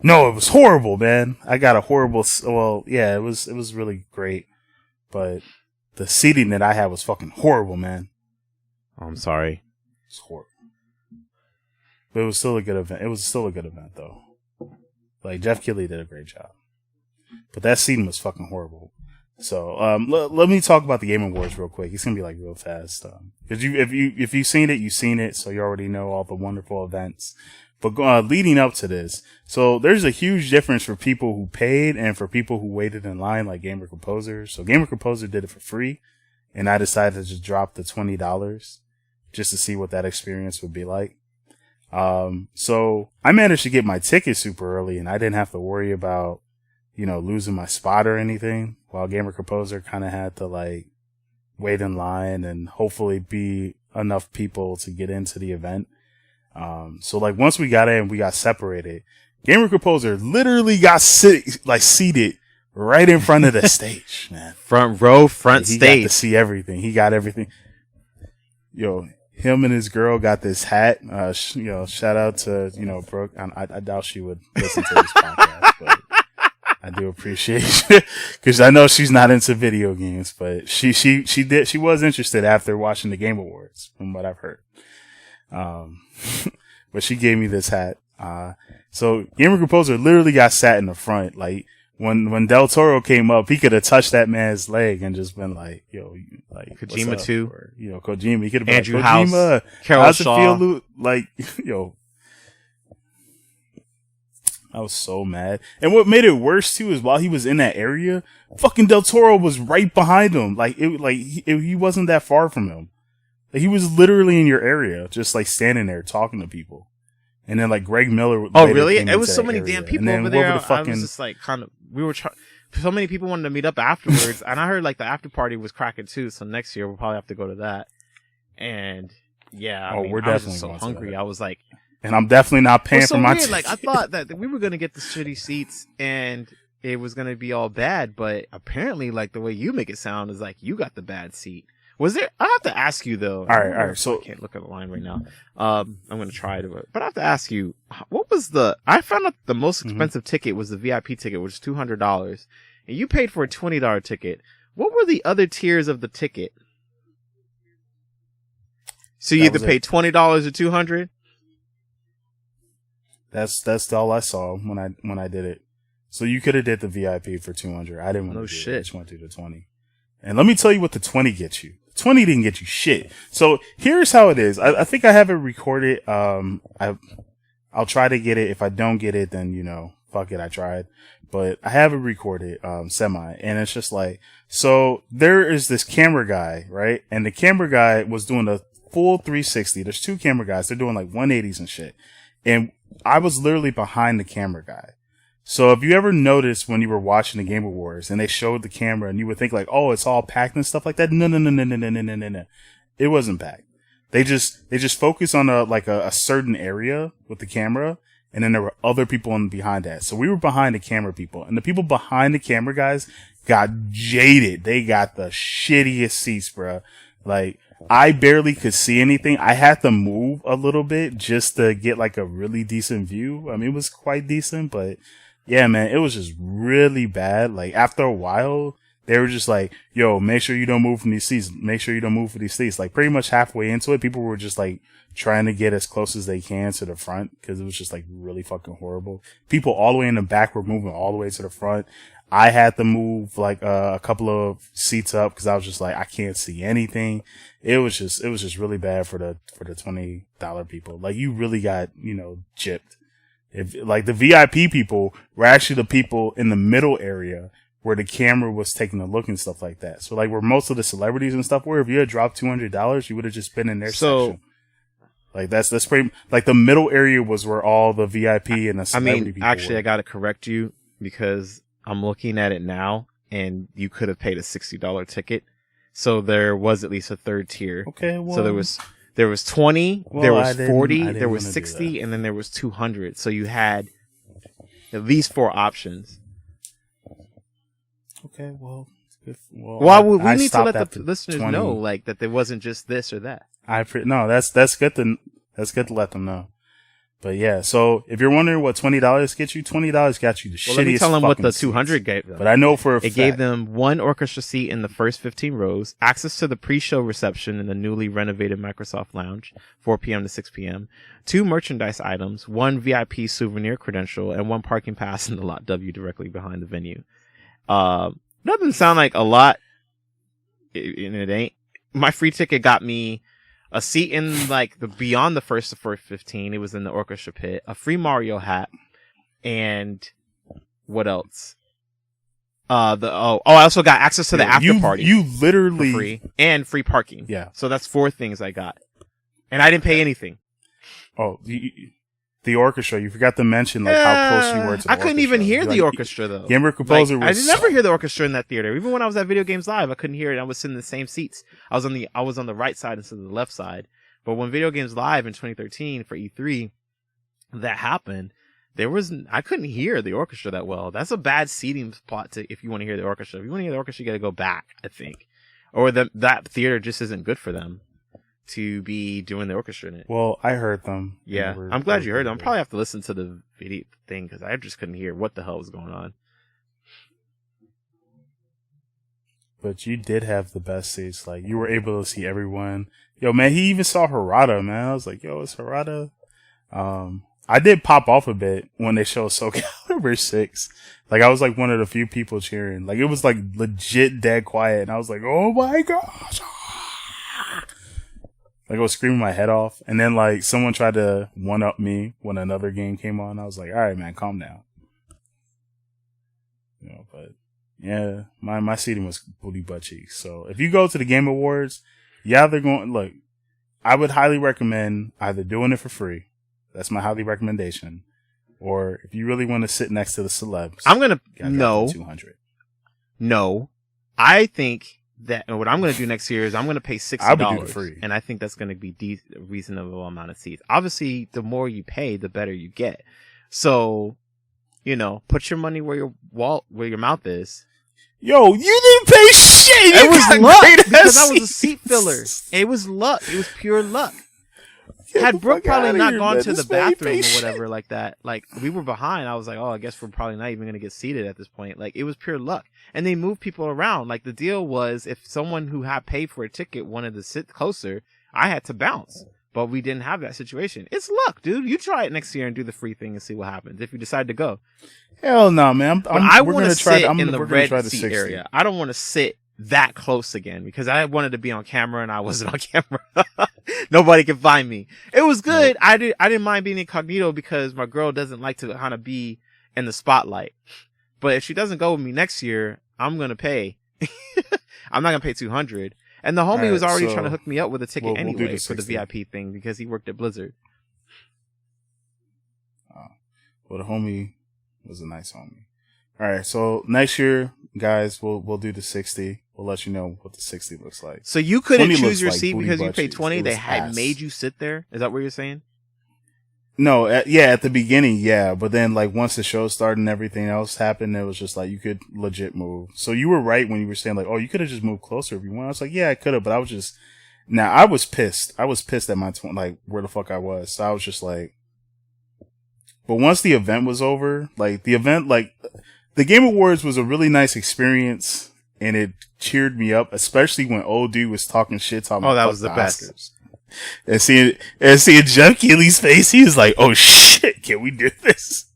No, it was horrible, man. I got a horrible. Well, yeah, it was really great, but the seating that I had was fucking horrible, man. I'm sorry. It's horrible, but it was still a good event. It was still a good event, though. Like, Jeff Keighley did a great job. But that scene was fucking horrible. So, let me talk about the Game Awards real quick. It's gonna be like real fast. Cause if you've seen it, you've seen it. So you already know all the wonderful events. But, leading up to this, so there's a huge difference for people who paid and for people who waited in line, like Gamer Composer. So Gamer Composer did it for free. And I decided to just drop the $20 just to see what that experience would be like. So I managed to get my ticket super early and I didn't have to worry about, losing my spot or anything, while Gamer Composer kind of had to like wait in line and hopefully be enough people to get into the event. So like once we got in, we got separated. Gamer Composer literally got seated right in front of the stage, man. Front row, front he stage. Got to see everything. He got everything. Him and his girl got this hat. Shout out to, Brooke. I doubt she would listen to this podcast, but I do appreciate it because I know she's not into video games, but she was interested after watching the Game Awards from what I've heard. But she gave me this hat. So Gamer Composer literally got sat in the front. Like when Del Toro came up, he could have touched that man's leg and just been like, yo, like Kojima too. Or, Kojima. He could have been Andrew like, House, Kojima, Carol how's Shaw. it feel, like, I was so mad. And what made it worse too is while he was in that area, fucking Del Toro was right behind him. He wasn't that far from him. Like, he was literally in your area, just like standing there talking to people. And then like Greg Miller. Oh really? It was so many damn people over there. I was just like so many people wanted to meet up afterwards, and I heard like the after party was cracking too. So next year we'll probably have to go to that. And yeah, we're I was definitely just so going hungry. I was like, and I'm definitely not paying so for my weird. ticket. Like I thought that we were gonna get the shitty seats and it was gonna be all bad, but apparently, like the way you make it sound is like you got the bad seat. Was there? I have to ask you though. All right. So I can't look at the line right now. I'm gonna try to, but I have to ask you, what was I found out the most expensive ticket was the VIP ticket, which is $200, and you paid for a $20 ticket. What were the other tiers of the ticket? So you either paid $20 or $200. That's all I saw when I did it. So you could have did the VIP for $200. I didn't want to do it. I just went to the 20. And let me tell you what the 20 gets you. 20 didn't get you shit. So here's how it is. I think I have it recorded. I'll try to get it. If I don't get it, then, fuck it. I tried, but I have it recorded, semi. And it's just like, so there is this camera guy, right? And the camera guy was doing a full 360. There's two camera guys. They're doing like 180s and shit. And I was literally behind the camera guy. So if you ever noticed when you were watching the Game Awards and they showed the camera and you would think like, oh, it's all packed and stuff like that. No. It wasn't packed. They just focused on a certain area with the camera. And then there were other people behind that. So we were behind the camera people, and the people behind the camera guys got jaded. They got the shittiest seats, bro. Like, I barely could see anything. I had to move a little bit just to get like a really decent view. I mean, it was quite decent, but yeah, man, it was just really bad. Like, after a while, they were just like, yo, make sure you don't move from these seats. Make sure you don't move from these seats. Like, pretty much halfway into it, people were just like trying to get as close as they can to the front because it was just like really fucking horrible. People all the way in the back were moving all the way to the front. I had to move like a couple of seats up because I was just like, I can't see anything. It was just really bad for the $20 people. Like, you really got, gypped. If like the VIP people were actually the people in the middle area where the camera was taking a look and stuff like that. So like where most of the celebrities and stuff were, if you had dropped $200, you would have just been in their section. Like that's pretty, like the middle area was where all the VIP and the celebrity people actually, were. I gotta correct you because I'm looking at it now and you could have paid a $60 ticket. So there was at least a third tier. Okay, well. So there was 20, there was 40, there was 60, that. and then there was 200. So you had at least 4 options. Okay, well. We need to let the listeners 20. know, like, that there wasn't just this or that. No, that's good to let them know. But yeah, so if you're wondering what $20 gets you, $20 got you the shittiest. Let me tell them what the seats. 200 gave them. But I know for a fact. It gave them 1 orchestra seat in the first 15 rows, access to the pre-show reception in the newly renovated Microsoft Lounge, 4 p.m. to 6 p.m., 2 merchandise items, 1 VIP souvenir credential, and 1 parking pass in the Lot W directly behind the venue. Doesn't sound like a lot, and it ain't. My free ticket got me a seat in like the beyond the first 15. It was in the orchestra pit, a free Mario hat, and what else? I also got access to the after party. You literally for free and free parking. Yeah. So that's 4 things I got, and I didn't pay anything. Oh, the orchestra. You forgot to mention like how close you were to the I couldn't even hear the like, orchestra though. Gamer Composer I did never hear the orchestra in that theater. Even when I was at Video Games Live, I couldn't hear it. I was sitting in the same seats. I was on the right side instead of the left side. But when Video Games Live in 2013 for E3, that happened, I couldn't hear the orchestra that well. That's a bad seating spot if you want to hear the orchestra. If you want to hear the orchestra, you got to go back, I think. Or that theater just isn't good for them to be doing the orchestra in it. Well, I heard them. Yeah, I'm glad you heard them. I'll probably have to listen to the video thing because I just couldn't hear what the hell was going on. But you did have the best seats. Like, you were able to see everyone. Yo, man, he even saw Harada, man. I was like, yo, it's Harada. I did pop off a bit when they showed Soul Calibur 6. Like, I was like one of the few people cheering. Like, it was like legit dead quiet. And I was like, oh my gosh. Like, I was screaming my head off. And then, like, someone tried to one-up me when another game came on. I was like, all right, man, calm down. But, yeah, my seating was booty butt cheeks. So, if you go to the Game Awards, yeah, they're going, look, I would highly recommend either doing it for free. That's my highly recommendation. Or, if you really want to sit next to the celebs. No. 200. No. I think that what I'm going to do next year is I'm going to pay $60. I would do it free. And I think that's going to be a reasonable amount of seats. Obviously, the more you pay, the better you get. So, put your money where your mouth is. Yo, you didn't pay shit! It was luck because I was a seat filler. It was luck. It was pure luck. Had Brooke probably not gone to the bathroom or whatever like that, like we were behind, I was like, oh, I guess we're probably not even going to get seated at this point. Like, it was pure luck. And they moved people around. Like, the deal was if someone who had paid for a ticket wanted to sit closer, I had to bounce. But we didn't have that situation. It's luck, dude. You try it next year and do the free thing and see what happens if you decide to go. Hell no, man. I want to sit in the red seat area. I don't want to sit that close again because I wanted to be on camera and I wasn't on camera. Nobody could find me. It was good. Nope. I didn't mind being incognito because my girl doesn't like to kind of be in the spotlight. But if she doesn't go with me next year, I'm going to pay. I'm not going to pay $200. And the homie was already trying to hook me up with a ticket anyway for the VIP thing because he worked at Blizzard. Well, the homie was a nice homie. All right, so next year, guys, we'll do the 60. We'll let you know what the 60 looks like. So you couldn't choose your seat because you paid 20? They had made you sit there? Is that what you're saying? No, at the beginning, yeah. But then, like, once the show started and everything else happened, it was just like, you could legit move. So you were right when you were saying, like, oh, you could have just moved closer if you want. I was like, yeah, I could have, but I was just, I was pissed. I was pissed at my, like, where the fuck I was. So I was just like, but once the event was over, like, the Game Awards was a really nice experience, and it cheered me up, especially when old dude was talking shit. Oh, that was the best. Oscars. And seeing Jeff Keighley's face, he was like, "Oh shit, can we do this?"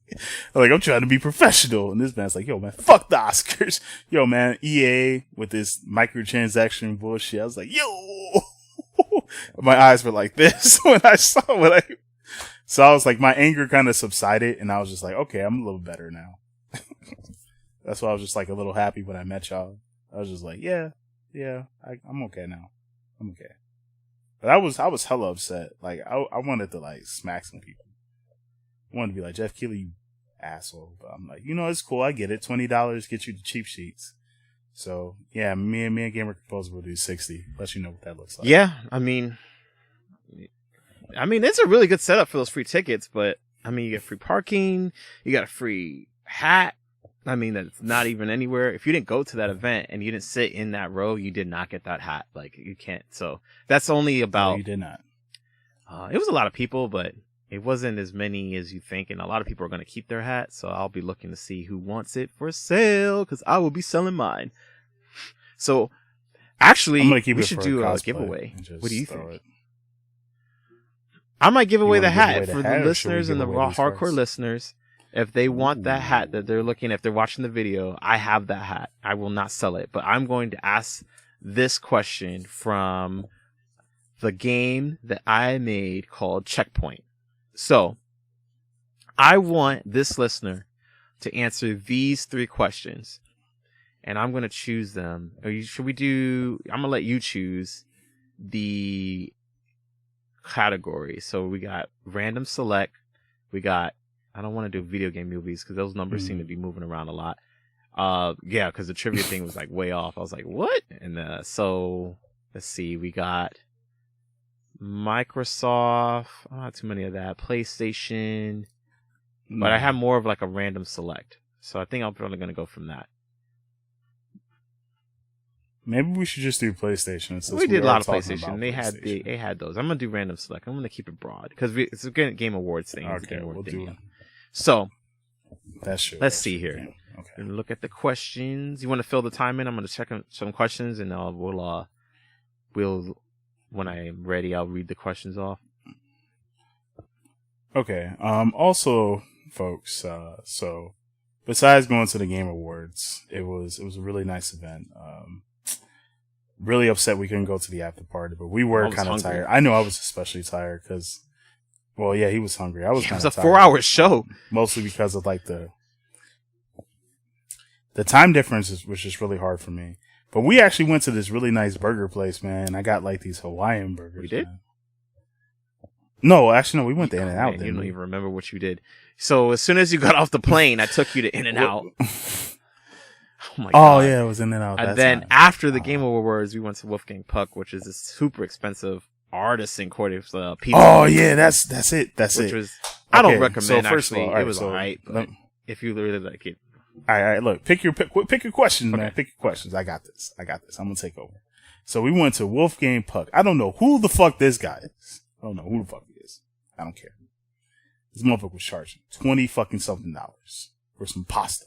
Like, I'm trying to be professional. And this man's like, yo, man, fuck the Oscars. Yo, man, EA with this microtransaction bullshit. I was like, yo. My eyes were like this when I saw what so I was like, my anger kind of subsided, and I was just like, okay, I'm a little better now. That's why I was just like a little happy when I met y'all. I was just like, yeah, I'm okay now. I'm okay. But I was hella upset. Like, I wanted to like smack some people. I wanted to be like, Jeff Keighley, you asshole. But I'm like, it's cool. I get it. $20 get you the cheap sheets. So yeah, me and Gamer Composer will do 60. Let you know what that looks like. Yeah, I mean, it's a really good setup for those free tickets. But I mean, you get free parking, you got a free hat. I mean, that's not even anywhere. If you didn't go to that event and you didn't sit in that row, you did not get that hat. Like, you can't. So that's only about. No, you did not. It was a lot of people, but it wasn't as many as you think. And a lot of people are going to keep their hat. So I'll be looking to see who wants it for sale, because I will be selling mine. So actually, we should do a giveaway. What do you think? I might give away the hat for the listeners and the raw hardcore listeners. If they want that hat that they're looking at, if they're watching the video, I have that hat. I will not sell it, but I'm going to ask this question from the game that I made called Checkpoint. So I want this listener to answer these 3 questions, and I'm going to choose them. I'm going to let you choose the category. So we got random select. We got, I don't want to do video game movies because those numbers seem to be moving around a lot. Yeah, because the trivia thing was like way off. I was like, what? And so let's see. We got Microsoft. I don't have too many of that. PlayStation. But I have more of like a random select. So I think I'm probably going to go from that. Maybe we should just do PlayStation. We did a lot of PlayStation. They had those. I'm going to do random select. I'm going to keep it broad because it's a Game Awards thing. Okay, we'll do it. So, that's true. Let's see here. Okay. And look at the questions. You want to fill the time in? I'm going to check some questions, and we'll when I'm ready, I'll read the questions off. Okay. Also, folks, so besides going to the Game Awards, it was a really nice event. Really upset we couldn't go to the after party, but we were kind of tired. I know I was especially tired because. Well, yeah, he was hungry. I was kind of tired. It was a 4-hour show. Mostly because of like the time difference was just really hard for me. But we actually went to this really nice burger place, man. I got like these Hawaiian burgers. We did? Man. No, actually, no. We went to In-N-Out. You don't even remember what you did. So as soon as you got off the plane, I took you to In-N-Out. Oh my God. Oh yeah, it was In-N-Out. And then after the Game Awards, we went to Wolfgang Puck, which is a super expensive artisan pizza. Oh yeah, that's it. Which was, I don't recommend. First actually, of all, it was alright. If you really like it, all right. Look, pick your questions, man. Pick your questions. I got this. I'm gonna take over. So we went to Wolfgang Puck. I don't know who the fuck this guy is. I don't know who the fuck he is. I don't care. This motherfucker was charging $20 fucking something for some pasta.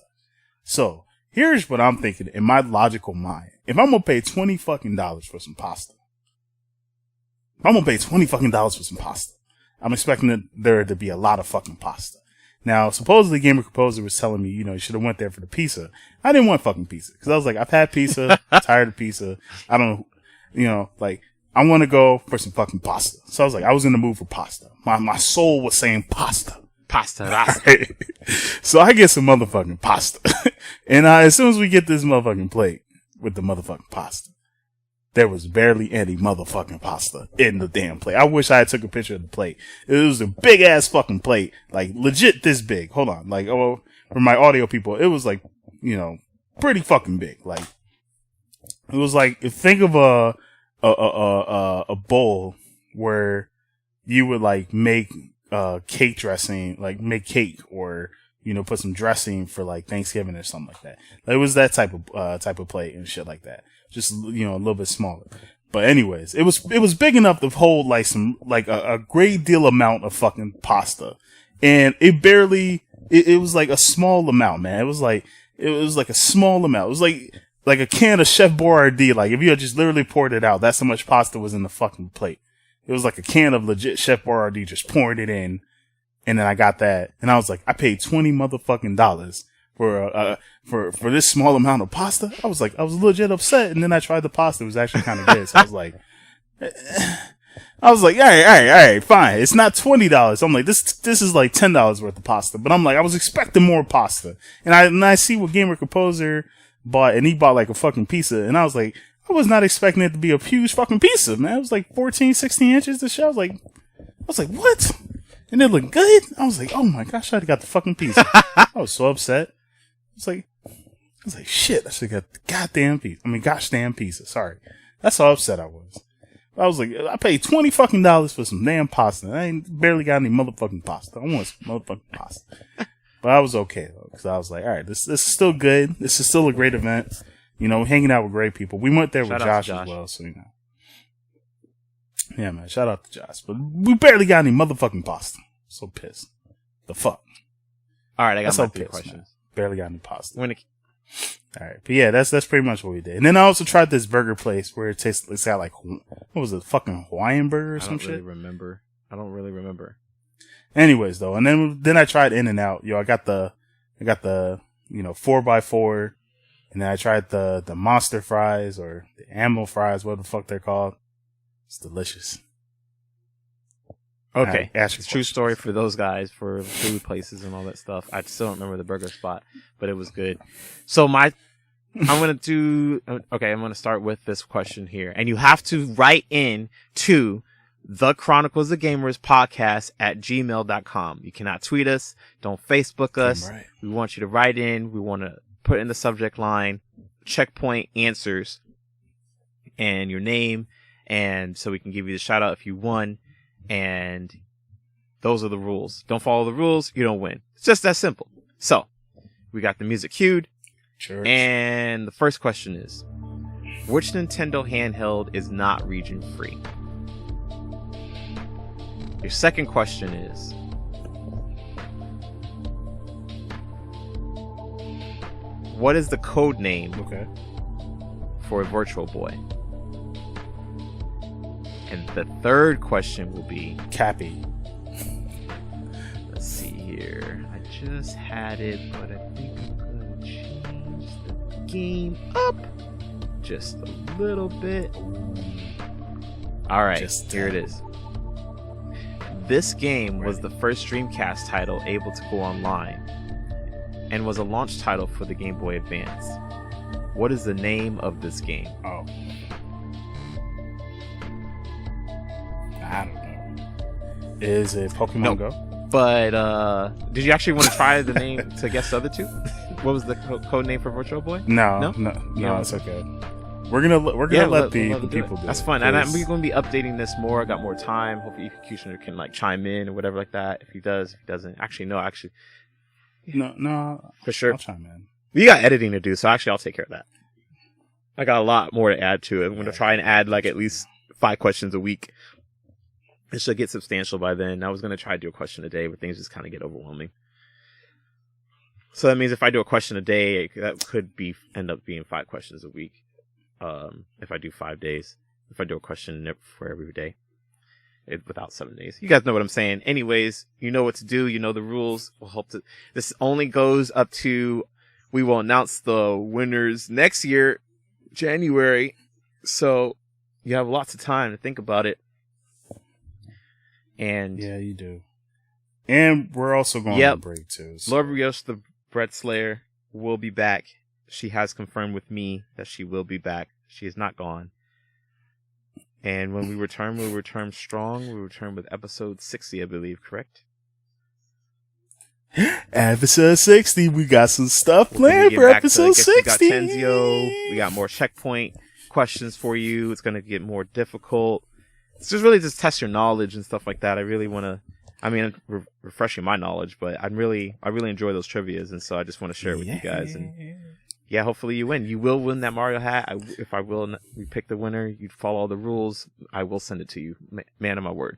So here's what I'm thinking in my logical mind: if I'm gonna pay $20 fucking for some pasta. I'm gonna pay $20 fucking for some pasta. I'm expecting there to be a lot of fucking pasta. Now, supposedly Gamer Composer was telling me, you should have went there for the pizza. I didn't want fucking pizza. Cause I was like, I've had pizza, I'm tired of pizza. I don't, I want to go for some fucking pasta. So I was like, I was in the mood for pasta. My soul was saying pasta. Pasta. Right? So I get some motherfucking pasta. And as soon as we get this motherfucking plate with the motherfucking pasta, there was barely any motherfucking pasta in the damn plate. I wish I had took a picture of the plate. It was a big ass fucking plate, like legit this big. Hold on, like for my audio people, it was like pretty fucking big. Like it was like think of a bowl where you would like make cake dressing, like make cake or put some dressing for like Thanksgiving or something like that. It was that type of plate and shit like that. Just, a little bit smaller. But anyways, it was big enough to hold like a great deal amount of fucking pasta. And it was like a small amount, man. It was like a small amount. It was like a can of Chef Boyardee. Like if you had just literally poured it out, that's how much pasta was in the fucking plate. It was like a can of legit Chef Boyardee, just pouring it in And then I got that, and I was like, I paid $20 motherfucking dollars for this small amount of pasta. I was legit upset. And then I tried the pasta; it was actually kind of good. So I was like, all right, fine. It's not $20. I'm like, this is like $10 worth of pasta. But I'm like, I was expecting more pasta, and I see what Gamer Composer bought, and he bought like a fucking pizza, and I was like, I was not expecting it to be a huge fucking pizza, man. It was like 14, 16 inches. The shit. I was like, what? And it looked good. I was like, oh my gosh, I got the fucking pizza. I was so upset. I was like, shit, I should have got the goddamn pizza. Gosh damn pizza. Sorry. That's how upset I was. I was like, I paid $20 fucking dollars for some damn pasta. I ain't barely got any motherfucking pasta. I want some motherfucking pasta. But I was okay though, because I was like, all right, this is still good. This is still a great event. You know, hanging out with great people. We went there with Josh as well, so you know. Yeah, man. Shout out to Josh. But we barely got any motherfucking pasta. So pissed. The fuck. All right, I got my 3 questions. Man. Barely got any pasta. All right, but yeah, that's pretty much what we did. And then I also tried this burger place where it's got like, what was it, fucking Hawaiian burger or some shit? I don't really remember. Anyways, though, and then I tried In-N-Out. Yo, I got the 4x4, and then I tried the monster fries or the animal fries, what the fuck they're called. It's delicious. Okay, it's a true story for those guys, for food places and all that stuff. I still don't remember the burger spot, but it was good. So I'm going to start with this question here. And you have to write in to the Chronicles of Gamers podcast at gmail.com. You cannot tweet us. Don't Facebook us. Right. We want you to write in. We want to put in the subject line, checkpoint answers, and your name. And so we can give you the shout out if you won. And those are the rules. Don't follow the rules, you don't win. It's just that simple. So we got the music cued. Church. And the first question is, which Nintendo handheld is not region free? Your second question is, what is the code name for a Virtual Boy? And the third question will be Cappy. Let's see here. I just had it, but I think I'm going to change the game up just a little bit. All right, here it is. This game was the first Dreamcast title able to go online and was a launch title for the Game Boy Advance. What is the name of this game? Oh. I don't know. Is it Pokemon Go? But did you actually want to try the name to guess the other two? What was the code name for Virtual Boy? No, it's okay. We're gonna let the people do it. That's fun. And we're gonna be updating this more. I got more time. Hopefully Efocutioner can like chime in or whatever like that. If he does, if he doesn't. No, for sure. I'll chime in. We got editing to do, so actually I'll take care of that. I got a lot more to add to it. I'm gonna try and add like at least 5 questions a week. It should get substantial by then. I was going to try to do a question a day, but things just kind of get overwhelming. So that means if I do a question a day, that could end up being 5 questions a week. If I do 5 days, if I do a question for every day, without 7 days. You guys know what I'm saying. Anyways, you know what to do. You know the rules. This only goes up to, we will announce the winners next year, January. So you have lots of time to think about it. And yeah, you do. And we're also going on break too. So. Lord Rios, the Bread Slayer, will be back. She has confirmed with me that she will be back. She is not gone. And when we return strong. We return with episode 60, I believe, correct? Episode 60. We got some stuff planned for episode 60. We got Tenzio. We got more checkpoint questions for you. It's going to get more difficult. It's just really just test your knowledge and stuff like that. I really want to, refreshing my knowledge, but I really enjoy those trivias, and so I just want to share it with you guys. And yeah, hopefully you win. You will win that Mario hat. If we pick the winner, you follow all the rules, I will send it to you. Man of my word.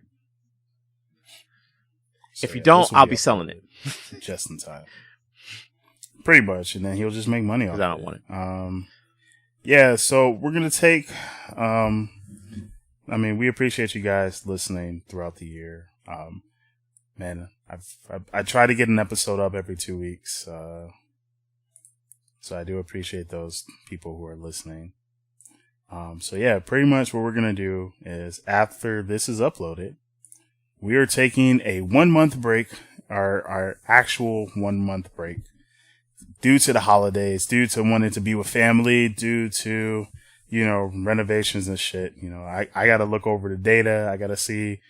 So, if you don't, I'll be selling it. Just in time. Pretty much, and then he'll just make money off it. I don't want it. Yeah, so we're going to take... we appreciate you guys listening throughout the year. man, I try to get an episode up every 2 weeks. So I do appreciate those people who are listening. So yeah, pretty much what we're going to do is after this is uploaded, we are taking a 1 month break, our actual 1 month break, due to the holidays, due to wanting to be with family, due to, renovations and shit. I got to look over the data. I got to see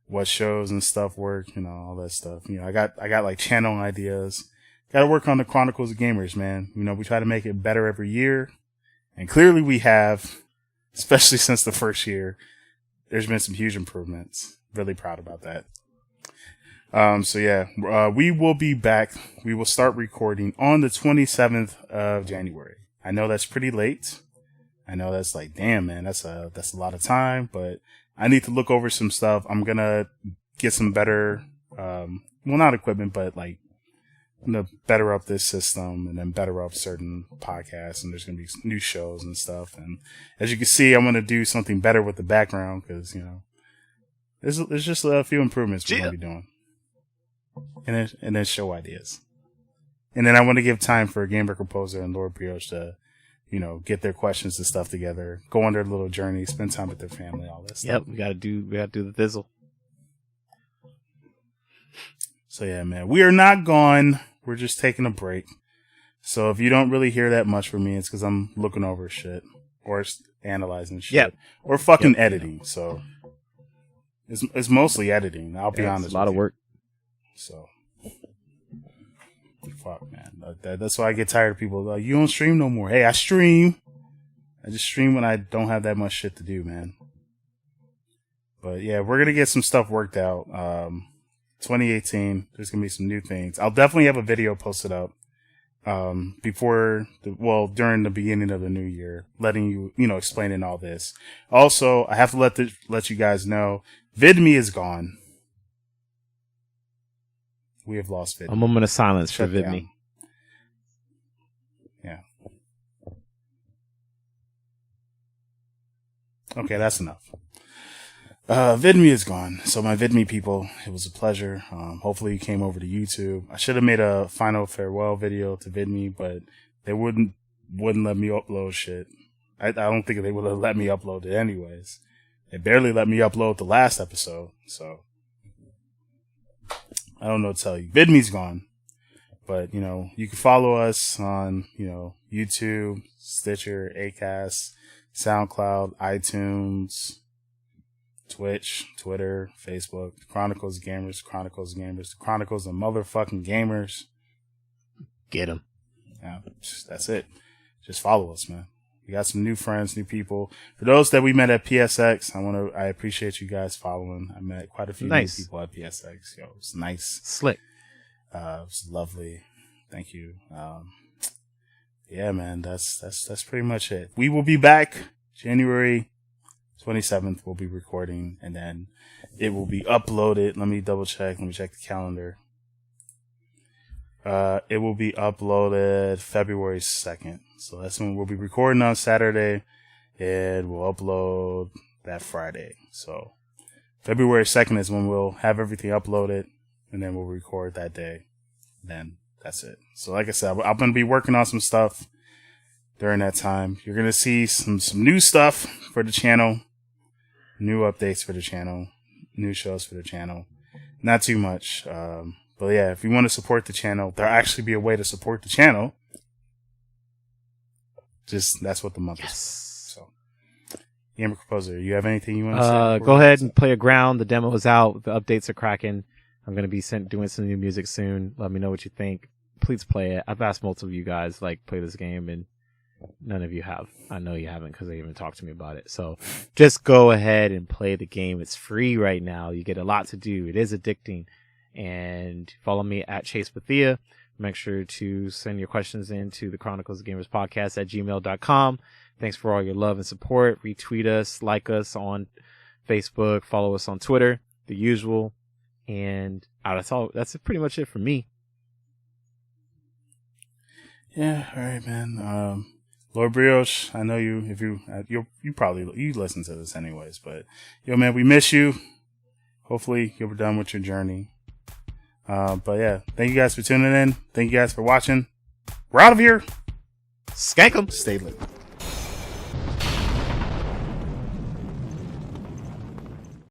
what shows and stuff work, all that stuff. I got like channel ideas. Got to work on the Chronicles of Gamers, man. We try to make it better every year. And clearly we have, especially since the first year. There's been some huge improvements. Really proud about that. So yeah, we will be back. We will start recording on the 27th of January. I know that's pretty late. I know that's like, damn, man, that's a lot of time, but I need to look over some stuff. I'm going to get some better, not equipment, but like, I'm going to better up this system and then better up certain podcasts, and there's going to be new shows and stuff. And as you can see, I'm going to do something better with the background because, there's just a few improvements we're going to be doing. And then show ideas. And then I want to give time for Gamer Composer and Lord Brioche to, get their questions and stuff together, go on their little journey, spend time with their family, all this stuff. Yep, we gotta do the thizzle. So yeah, man, we are not gone. We're just taking a break. So if you don't really hear that much from me, it's because I'm looking over shit or analyzing shit or fucking editing. So it's mostly editing. I'll be honest. It's a lot of work. So fuck, man. That's why I get tired of people like, you don't stream no more. Hey, I stream. I just stream when I don't have that much shit to do, man. But yeah, we're gonna get some stuff worked out. 2018, there's gonna be some new things. I'll definitely have a video posted up during the beginning of the new year, letting you, explaining all this. Also, I have to let you guys know, VidMe is gone. We have lost VidMe. A moment of silence for VidMe. Yeah. Okay, that's enough. VidMe is gone. So my VidMe people, it was a pleasure. Hopefully you came over to YouTube. I should have made a final farewell video to VidMe, but they wouldn't let me upload shit. I don't think they would have let me upload it anyways. They barely let me upload the last episode, so I don't know what to tell you. VidMe's gone. But, you can follow us on, YouTube, Stitcher, Acast, SoundCloud, iTunes, Twitch, Twitter, Facebook, Chronicles of Gamers, Chronicles of motherfucking Gamers. Get them. Yeah, that's it. Just follow us, man. We got some new friends, new people. For those that we met at PSX, I appreciate you guys following. I met quite a few new people at PSX. It was nice. Slick. It was lovely. Thank you. Yeah, man, that's pretty much it. We will be back January 27th. We'll be recording, and then it will be uploaded. Let me double check. Let me check the calendar. It will be uploaded February 2nd. So that's when we'll be recording on Saturday, and we'll upload that Friday. So February 2nd is when we'll have everything uploaded, and then we'll record that day. Then that's it. So like I said, I'm going to be working on some stuff during that time. You're going to see some new stuff for the channel, new updates for the channel, new shows for the channel. Not too much. But yeah, if you want to support the channel, there'll actually be a way to support the channel. That's what the month is for. So, Gamer Composer, you have anything you want to say? Go ahead and play a ground. The demo is out. The updates are cracking. I'm going to be doing some new music soon. Let me know what you think. Please play it. I've asked multiple of you guys, play this game, and none of you have. I know you haven't because they even talked to me about it. So just go ahead and play the game. It's free right now. You get a lot to do. It is addicting. And follow me at Chase Bethia. Make sure to send your questions in to the Chronicles of Gamers podcast at gmail.com. Thanks for all your love and support. Retweet us, like us on Facebook, follow us on Twitter, the usual. And that's pretty much it for me. Yeah, all right, man. Lord Brioche, I know you probably listen to this anyways, but man, we miss you. Hopefully you're done with your journey. But yeah, thank you guys for tuning in. Thank you guys for watching. We're out of here. Skank 'em. Stay lit.